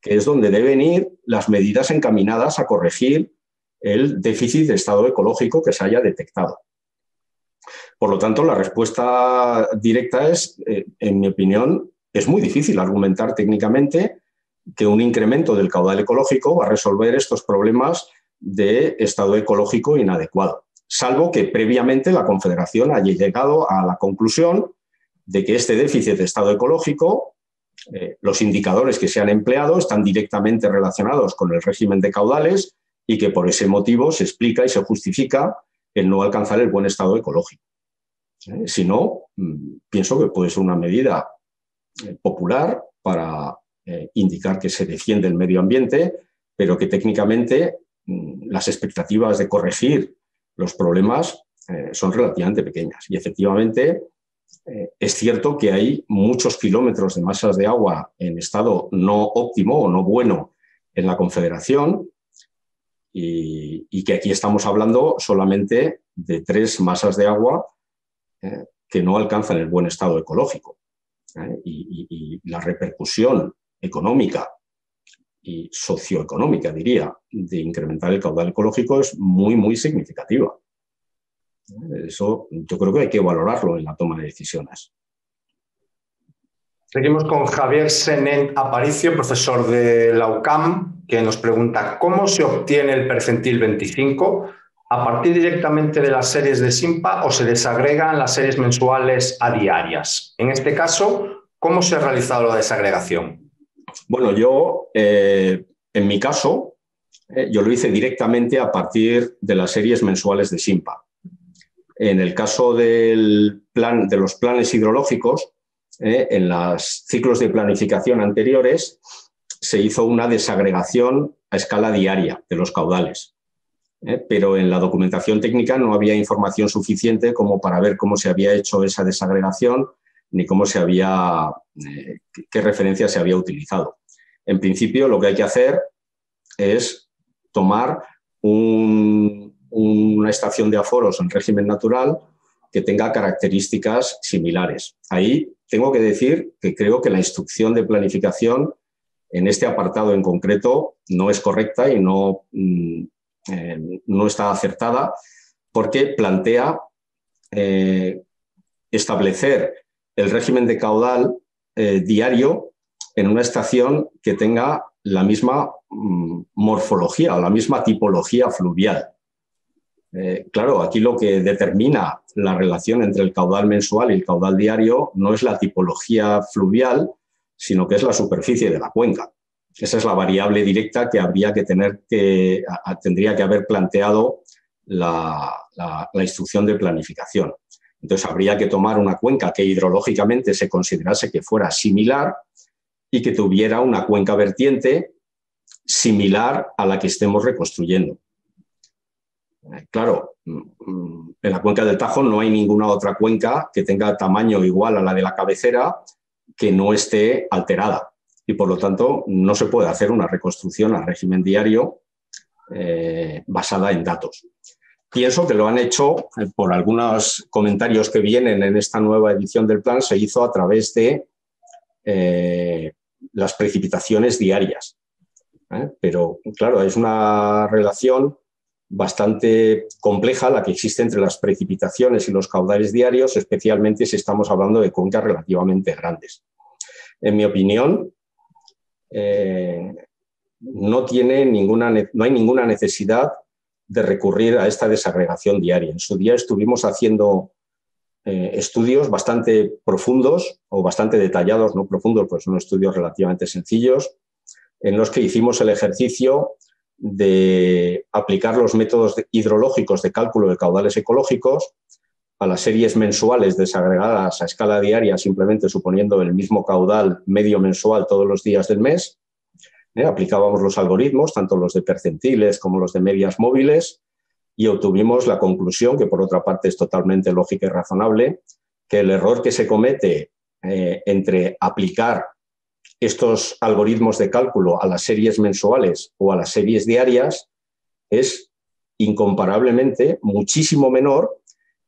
que es donde deben ir las medidas encaminadas a corregir el déficit de estado ecológico que se haya detectado. Por lo tanto, la respuesta directa es, en mi opinión, es muy difícil argumentar técnicamente que un incremento del caudal ecológico va a resolver estos problemas de estado ecológico inadecuado, salvo que previamente la Confederación haya llegado a la conclusión de que este déficit de estado ecológico, los indicadores que se han empleado están directamente relacionados con el régimen de caudales y que por ese motivo se explica y se justifica el no alcanzar el buen estado ecológico. Si no, pienso que puede ser una medida popular para indicar que se defiende el medio ambiente, pero que técnicamente las expectativas de corregir los problemas son relativamente pequeñas. Y efectivamente es cierto que hay muchos kilómetros de masas de agua en estado no óptimo o no bueno en la Confederación, y que aquí estamos hablando solamente de 3 masas de agua que no alcanzan el buen estado ecológico. Y la repercusión económica y socioeconómica, diría, de incrementar el caudal ecológico es muy, muy significativa. Eso yo creo que hay que valorarlo en la toma de decisiones. Seguimos con Javier Senén Aparicio, profesor de la UCAM, que nos pregunta ¿cómo se obtiene el percentil 25? ¿A partir directamente de las series de SINPA o se desagregan las series mensuales a diarias? En este caso, ¿cómo se ha realizado la desagregación? Bueno, yo, en mi caso, yo lo hice directamente a partir de las series mensuales de SINPA. En el caso de los planes hidrológicos, en los ciclos de planificación anteriores, se hizo una desagregación a escala diaria de los caudales. Pero en la documentación técnica no había información suficiente como para ver cómo se había hecho esa desagregación ni cómo qué referencia se había utilizado. En principio, lo que hay que hacer es tomar una estación de aforos en régimen natural que tenga características similares. Ahí tengo que decir que creo que la instrucción de planificación en este apartado en concreto no es correcta y no está acertada, porque plantea establecer el régimen de caudal diario en una estación que tenga la misma morfología o la misma tipología fluvial. Claro, aquí lo que determina la relación entre el caudal mensual y el caudal diario no es la tipología fluvial, sino que es la superficie de la cuenca. Esa es la variable directa que tendría que haber planteado la instrucción de planificación. Entonces, habría que tomar una cuenca que hidrológicamente se considerase que fuera similar y que tuviera una cuenca vertiente similar a la que estemos reconstruyendo. Claro, en la cuenca del Tajo no hay ninguna otra cuenca que tenga tamaño igual a la de la cabecera que no esté alterada. Y por lo tanto no se puede hacer una reconstrucción al régimen diario basada en datos. Pienso que lo han hecho por algunos comentarios que vienen en esta nueva edición del plan, se hizo a través de las precipitaciones diarias. Pero claro, es una relación bastante compleja la que existe entre las precipitaciones y los caudales diarios, especialmente si estamos hablando de cuencas relativamente grandes. En mi opinión, no hay ninguna necesidad de recurrir a esta desagregación diaria. En su día estuvimos haciendo estudios bastante profundos o bastante detallados, no profundos, pues son estudios relativamente sencillos, en los que hicimos el ejercicio de aplicar los métodos hidrológicos de cálculo de caudales ecológicos a las series mensuales desagregadas a escala diaria, simplemente suponiendo el mismo caudal medio mensual todos los días del mes. Aplicábamos los algoritmos, tanto los de percentiles como los de medias móviles, y obtuvimos la conclusión, que por otra parte es totalmente lógica y razonable, que el error que se comete entre aplicar estos algoritmos de cálculo a las series mensuales o a las series diarias es incomparablemente muchísimo menor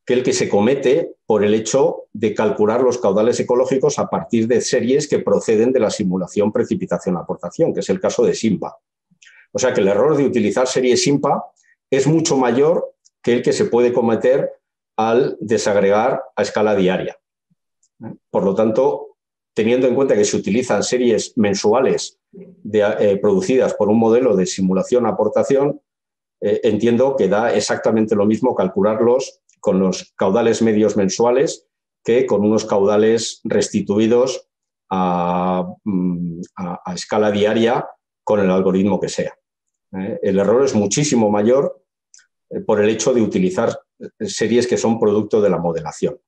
que el que se comete por el hecho de calcular los caudales ecológicos a partir de series que proceden de la simulación precipitación-aportación, que es el caso de SIMPA. O sea que el error de utilizar series SIMPA es mucho mayor que el que se puede cometer al desagregar a escala diaria. Por lo tanto, teniendo en cuenta que se utilizan series mensuales producidas por un modelo de simulación-aportación, entiendo que da exactamente lo mismo calcularlos con los caudales medios mensuales que con unos caudales restituidos a escala diaria con el algoritmo que sea. El error es muchísimo mayor por el hecho de utilizar series que son producto de la modelación.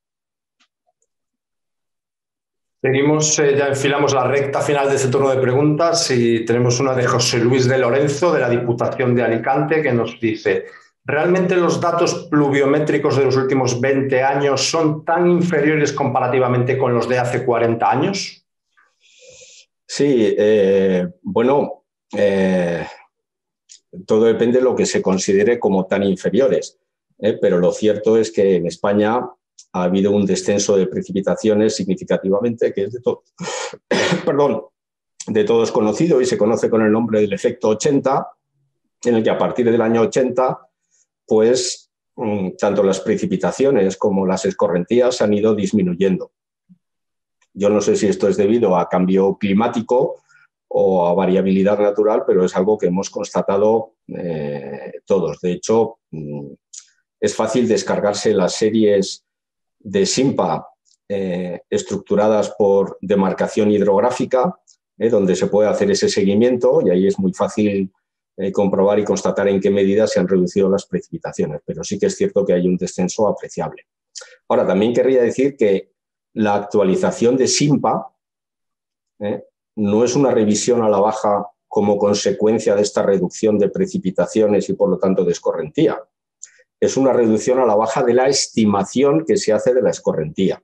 Seguimos, ya enfilamos la recta final de este turno de preguntas y tenemos una de José Luis de Lorenzo, de la Diputación de Alicante, que nos dice: ¿realmente los datos pluviométricos de los últimos 20 años son tan inferiores comparativamente con los de hace 40 años? Sí, bueno, todo depende de lo que se considere como tan inferiores, pero lo cierto es que en España ha habido un descenso de precipitaciones significativamente, que es de todos conocido y se conoce con el nombre del efecto 80, en el que a partir del año 80, pues tanto las precipitaciones como las escorrentías han ido disminuyendo. Yo no sé si esto es debido a cambio climático o a variabilidad natural, pero es algo que hemos constatado todos. De hecho, es fácil descargarse las series de SIMPA estructuradas por demarcación hidrográfica, donde se puede hacer ese seguimiento, y ahí es muy fácil comprobar y constatar en qué medida se han reducido las precipitaciones, pero sí que es cierto que hay un descenso apreciable. Ahora, también querría decir que la actualización de SIMPA no es una revisión a la baja como consecuencia de esta reducción de precipitaciones y, por lo tanto, de escorrentía. Es una reducción a la baja de la estimación que se hace de la escorrentía.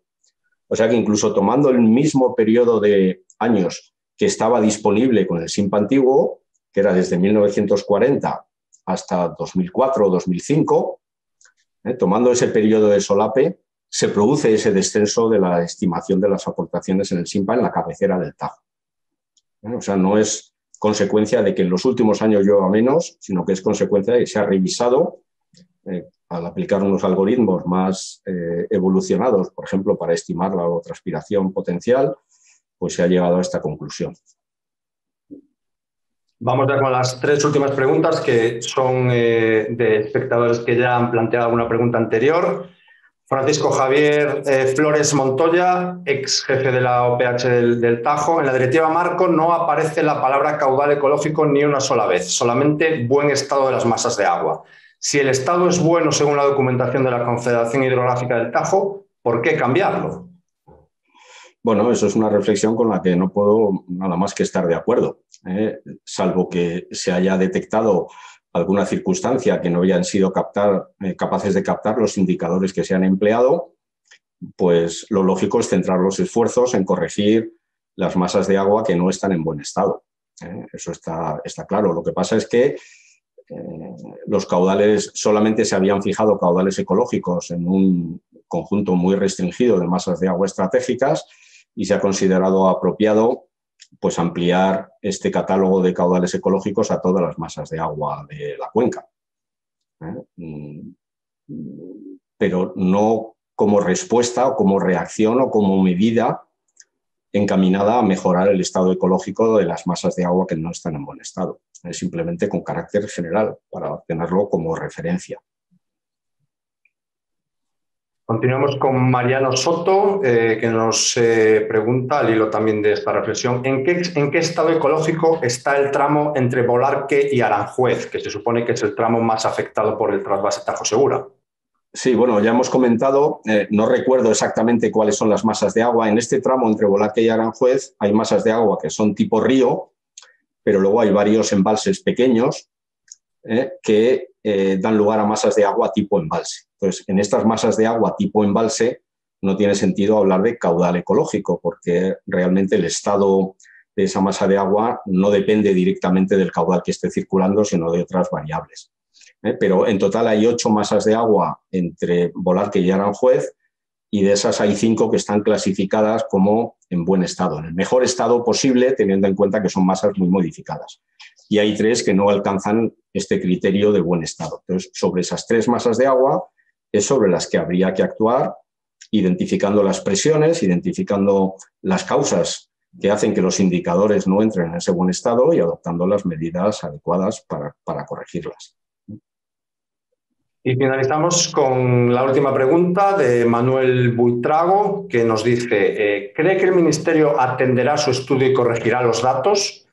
O sea que incluso tomando el mismo periodo de años que estaba disponible con el SIMPA antiguo, que era desde 1940 hasta 2004 o 2005, tomando ese periodo de solape, se produce ese descenso de la estimación de las aportaciones en el SIMPA en la cabecera del Tajo. O sea, no es consecuencia de que en los últimos años llueva menos, sino que es consecuencia de que se ha revisado al aplicar unos algoritmos más evolucionados, por ejemplo, para estimar la evapotranspiración potencial, pues se ha llegado a esta conclusión. Vamos ya con las tres últimas preguntas, que son de espectadores que ya han planteado alguna pregunta anterior. Francisco Javier Flores Montoya, ex jefe de la OPH del Tajo. En la directiva marco no aparece la palabra caudal ecológico ni una sola vez, solamente buen estado de las masas de agua. Si el estado es bueno según la documentación de la Confederación Hidrográfica del Tajo, ¿por qué cambiarlo? Bueno, eso es una reflexión con la que no puedo nada más que estar de acuerdo, salvo que se haya detectado alguna circunstancia que no hayan sido capaces de captar los indicadores que se han empleado, pues lo lógico es centrar los esfuerzos en corregir las masas de agua que no están en buen estado. Eso está claro. Lo que pasa es que los caudales, solamente se habían fijado caudales ecológicos en un conjunto muy restringido de masas de agua estratégicas y se ha considerado apropiado pues ampliar este catálogo de caudales ecológicos a todas las masas de agua de la cuenca. Pero no como respuesta o como reacción o como medida encaminada a mejorar el estado ecológico de las masas de agua que no están en buen estado. Es simplemente con carácter general, para tenerlo como referencia. Continuamos con Mariano Soto, que nos pregunta, al hilo también de esta reflexión, ¿en qué estado ecológico está el tramo entre Bolarque y Aranjuez, que se supone que es el tramo más afectado por el trasvase Tajo Segura? Sí, bueno, ya hemos comentado, no recuerdo exactamente cuáles son las masas de agua. En este tramo entre Bolarque y Aranjuez hay masas de agua que son tipo río, pero luego hay varios embalses pequeños que dan lugar a masas de agua tipo embalse. Entonces, en estas masas de agua tipo embalse no tiene sentido hablar de caudal ecológico, porque realmente el estado de esa masa de agua no depende directamente del caudal que esté circulando, sino de otras variables. Pero en total hay 8 masas de agua entre Bolarque y Aranjuez, y de esas hay 5 que están clasificadas como en buen estado, en el mejor estado posible, teniendo en cuenta que son masas muy modificadas. Y hay 3 que no alcanzan este criterio de buen estado. Entonces, sobre esas 3 masas de agua es sobre las que habría que actuar, identificando las presiones, identificando las causas que hacen que los indicadores no entren en ese buen estado y adoptando las medidas adecuadas para corregirlas. Y finalizamos con la última pregunta de Manuel Buitrago, que nos dice, ¿cree que el Ministerio atenderá su estudio y corregirá los datos?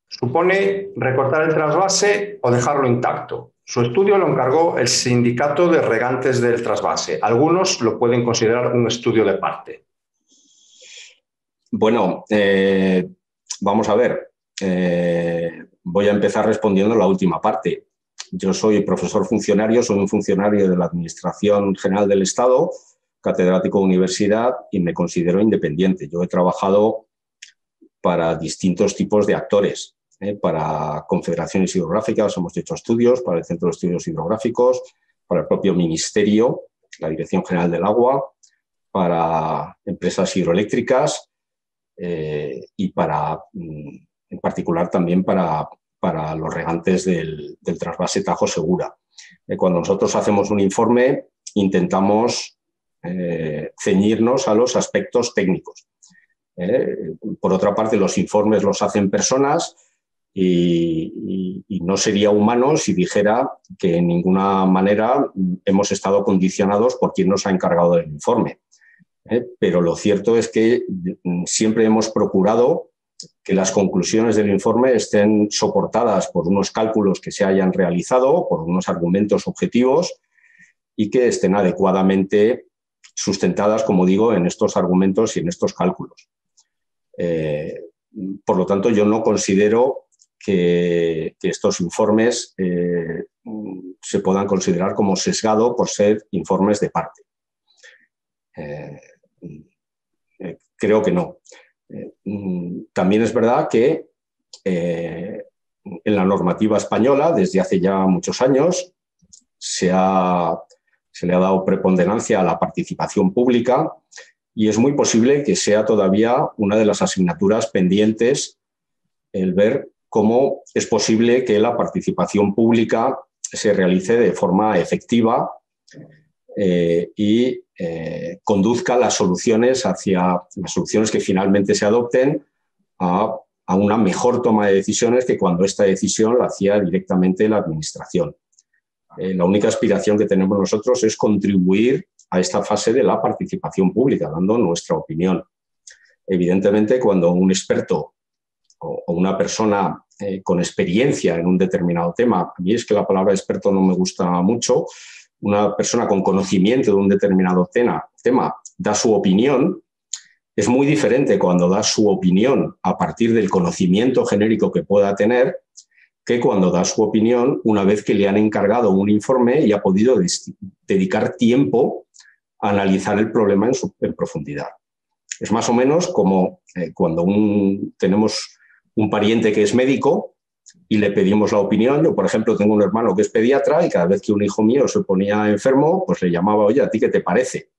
¿Supone recortar el trasvase o dejarlo intacto? Su estudio lo encargó el Sindicato de Regantes del Trasvase. Algunos lo pueden considerar un estudio de parte. Bueno, vamos a ver. Voy a empezar respondiendo la última parte. Yo soy profesor funcionario, soy un funcionario de la Administración General del Estado, catedrático de universidad, y me considero independiente. Yo he trabajado para distintos tipos de actores, para confederaciones hidrográficas, hemos hecho estudios, para el Centro de Estudios Hidrográficos, para el propio Ministerio, la Dirección General del Agua, para empresas hidroeléctricas y en particular también para los regantes del trasvase Tajo Segura. Cuando nosotros hacemos un informe, intentamos ceñirnos a los aspectos técnicos. Por otra parte, los informes los hacen personas y no sería humano si dijera que en ninguna manera hemos estado condicionados por quien nos ha encargado del informe. Pero lo cierto es que siempre hemos procurado que las conclusiones del informe estén soportadas por unos cálculos que se hayan realizado, por unos argumentos objetivos y que estén adecuadamente sustentadas, como digo, en estos argumentos y en estos cálculos. Por lo tanto, yo no considero que estos informes se puedan considerar como sesgados por ser informes de parte. Creo que no. También es verdad que en la normativa española, desde hace ya muchos años, se le ha dado preponderancia a la participación pública y es muy posible que sea todavía una de las asignaturas pendientes el ver cómo es posible que la participación pública se realice de forma efectiva y conduzca las soluciones que finalmente se adopten a una mejor toma de decisiones que cuando esta decisión la hacía directamente la Administración. La única aspiración que tenemos nosotros es contribuir a esta fase de la participación pública, dando nuestra opinión. Evidentemente, cuando un experto o una persona con experiencia en un determinado tema, a mí es que la palabra experto no me gusta mucho, una persona con conocimiento de un determinado tema da su opinión, es muy diferente cuando da su opinión a partir del conocimiento genérico que pueda tener que cuando da su opinión una vez que le han encargado un informe y ha podido dedicar tiempo a analizar el problema en profundidad. Es más o menos como cuando tenemos un pariente que es médico y le pedimos la opinión. Yo, por ejemplo, tengo un hermano que es pediatra y cada vez que un hijo mío se ponía enfermo, pues le llamaba, oye, ¿a ti qué te parece?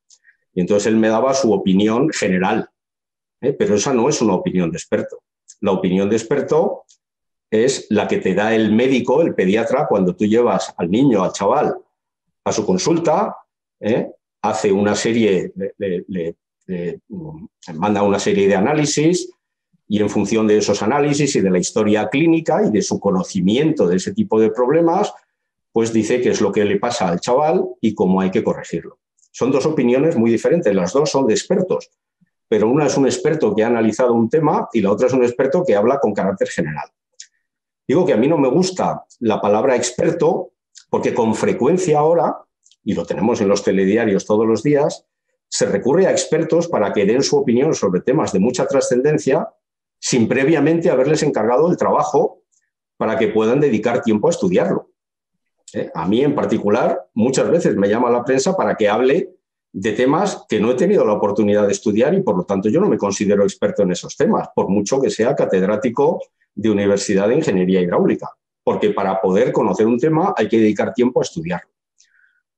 Y entonces él me daba su opinión general, pero esa no es una opinión de experto. La opinión de experto es la que te da el médico, el pediatra, cuando tú llevas al niño, al chaval, a su consulta, hace una serie, le manda una serie de análisis y en función de esos análisis y de la historia clínica y de su conocimiento de ese tipo de problemas, pues dice qué es lo que le pasa al chaval y cómo hay que corregirlo. Son dos opiniones muy diferentes, las dos son de expertos, pero una es un experto que ha analizado un tema y la otra es un experto que habla con carácter general. Digo que a mí no me gusta la palabra experto porque con frecuencia ahora, y lo tenemos en los telediarios todos los días, se recurre a expertos para que den su opinión sobre temas de mucha trascendencia sin previamente haberles encargado el trabajo para que puedan dedicar tiempo a estudiarlo. A mí en particular muchas veces me llama la prensa para que hable de temas que no he tenido la oportunidad de estudiar y por lo tanto yo no me considero experto en esos temas, por mucho que sea catedrático de Universidad de Ingeniería Hidráulica, porque para poder conocer un tema hay que dedicar tiempo a estudiarlo.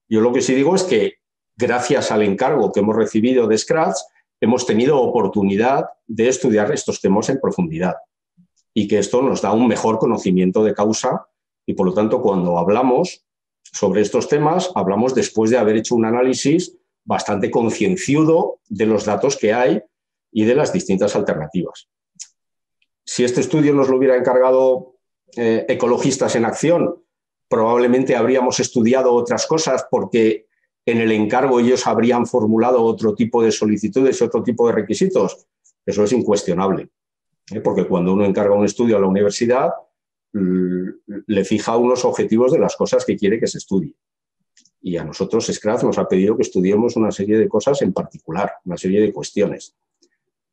Yo lo que sí digo es que gracias al encargo que hemos recibido de Scratch hemos tenido oportunidad de estudiar estos temas en profundidad y que esto nos da un mejor conocimiento de causa y por lo tanto cuando hablamos sobre estos temas hablamos después de haber hecho un análisis bastante concienciudo de los datos que hay y de las distintas alternativas. Si este estudio nos lo hubiera encargado Ecologistas en Acción, probablemente habríamos estudiado otras cosas porque en el encargo ellos habrían formulado otro tipo de solicitudes y otro tipo de requisitos. Eso es incuestionable, porque cuando uno encarga un estudio a la universidad, le fija unos objetivos de las cosas que quiere que se estudie. Y a nosotros Scratch nos ha pedido que estudiemos una serie de cosas en particular, una serie de cuestiones.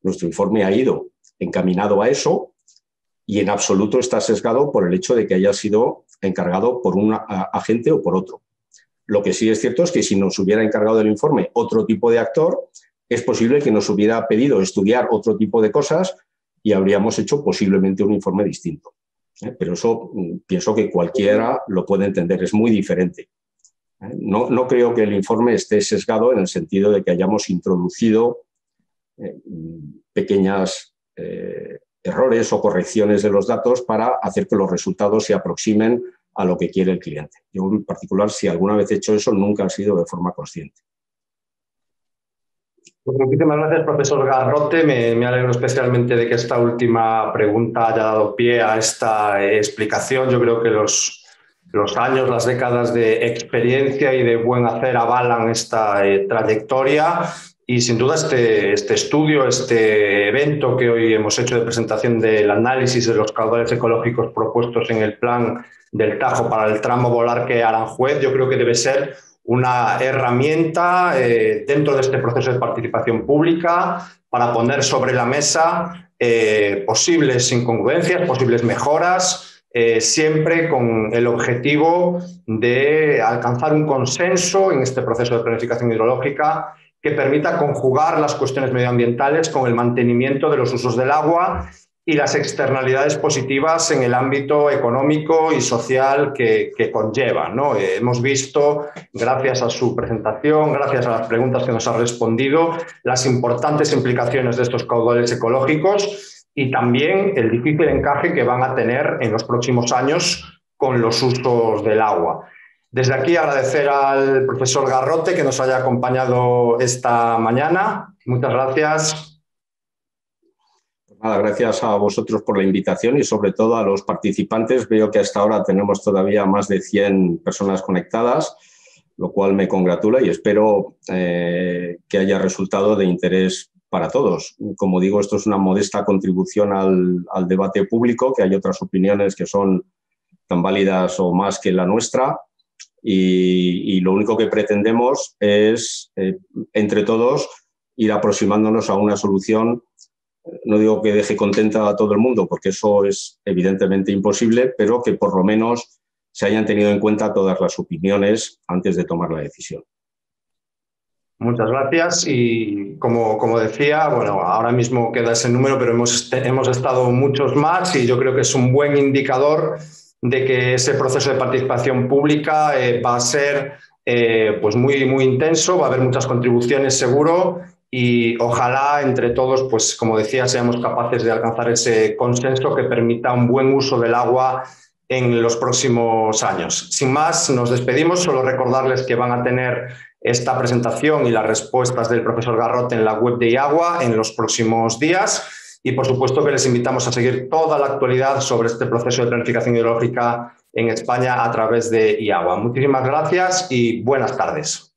Nuestro informe ha ido encaminado a eso y en absoluto está sesgado por el hecho de que haya sido encargado por un agente o por otro. Lo que sí es cierto es que si nos hubiera encargado el informe otro tipo de actor, es posible que nos hubiera pedido estudiar otro tipo de cosas y habríamos hecho posiblemente un informe distinto. Pero eso pienso que cualquiera lo puede entender, es muy diferente. No creo que el informe esté sesgado en el sentido de que hayamos introducido pequeñas errores o correcciones de los datos para hacer que los resultados se aproximen a lo que quiere el cliente. Yo en particular, si alguna vez he hecho eso, nunca ha sido de forma consciente. Pues muchísimas gracias, profesor Garrote. Me alegro especialmente de que esta última pregunta haya dado pie a esta explicación. Yo creo que los años, las décadas de experiencia y de buen hacer avalan esta trayectoria y sin duda este estudio, este evento que hoy hemos hecho de presentación del análisis de los caudales ecológicos propuestos en el plan del Tajo para el tramo Bolarque-Aranjuez, yo creo que debe ser una herramienta dentro de este proceso de participación pública para poner sobre la mesa posibles incongruencias, posibles mejoras, siempre con el objetivo de alcanzar un consenso en este proceso de planificación hidrológica que permita conjugar las cuestiones medioambientales con el mantenimiento de los usos del agua y las externalidades positivas en el ámbito económico y social que conlleva, ¿no? Hemos visto, gracias a su presentación, gracias a las preguntas que nos ha respondido, las importantes implicaciones de estos caudales ecológicos y también el difícil encaje que van a tener en los próximos años con los usos del agua. Desde aquí agradecer al profesor Garrote que nos haya acompañado esta mañana. Muchas gracias. Nada, gracias a vosotros por la invitación y sobre todo a los participantes. Veo que hasta ahora tenemos todavía más de 100 personas conectadas, lo cual me congratula y espero que haya resultado de interés para todos. Como digo, esto es una modesta contribución al debate público, que hay otras opiniones que son tan válidas o más que la nuestra y lo único que pretendemos es, entre todos, ir aproximándonos a una solución. No digo que deje contenta a todo el mundo, porque eso es evidentemente imposible, pero que por lo menos se hayan tenido en cuenta todas las opiniones antes de tomar la decisión. Muchas gracias y como decía, bueno, ahora mismo queda ese número, pero hemos estado muchos más y yo creo que es un buen indicador de que ese proceso de participación pública va a ser pues muy intenso, va a haber muchas contribuciones seguro. Y ojalá entre todos, pues como decía, seamos capaces de alcanzar ese consenso que permita un buen uso del agua en los próximos años. Sin más, nos despedimos. Solo recordarles que van a tener esta presentación y las respuestas del profesor Garrote en la web de IAGUA en los próximos días y, por supuesto, que les invitamos a seguir toda la actualidad sobre este proceso de planificación hidrológica en España a través de IAGUA. Muchísimas gracias y buenas tardes.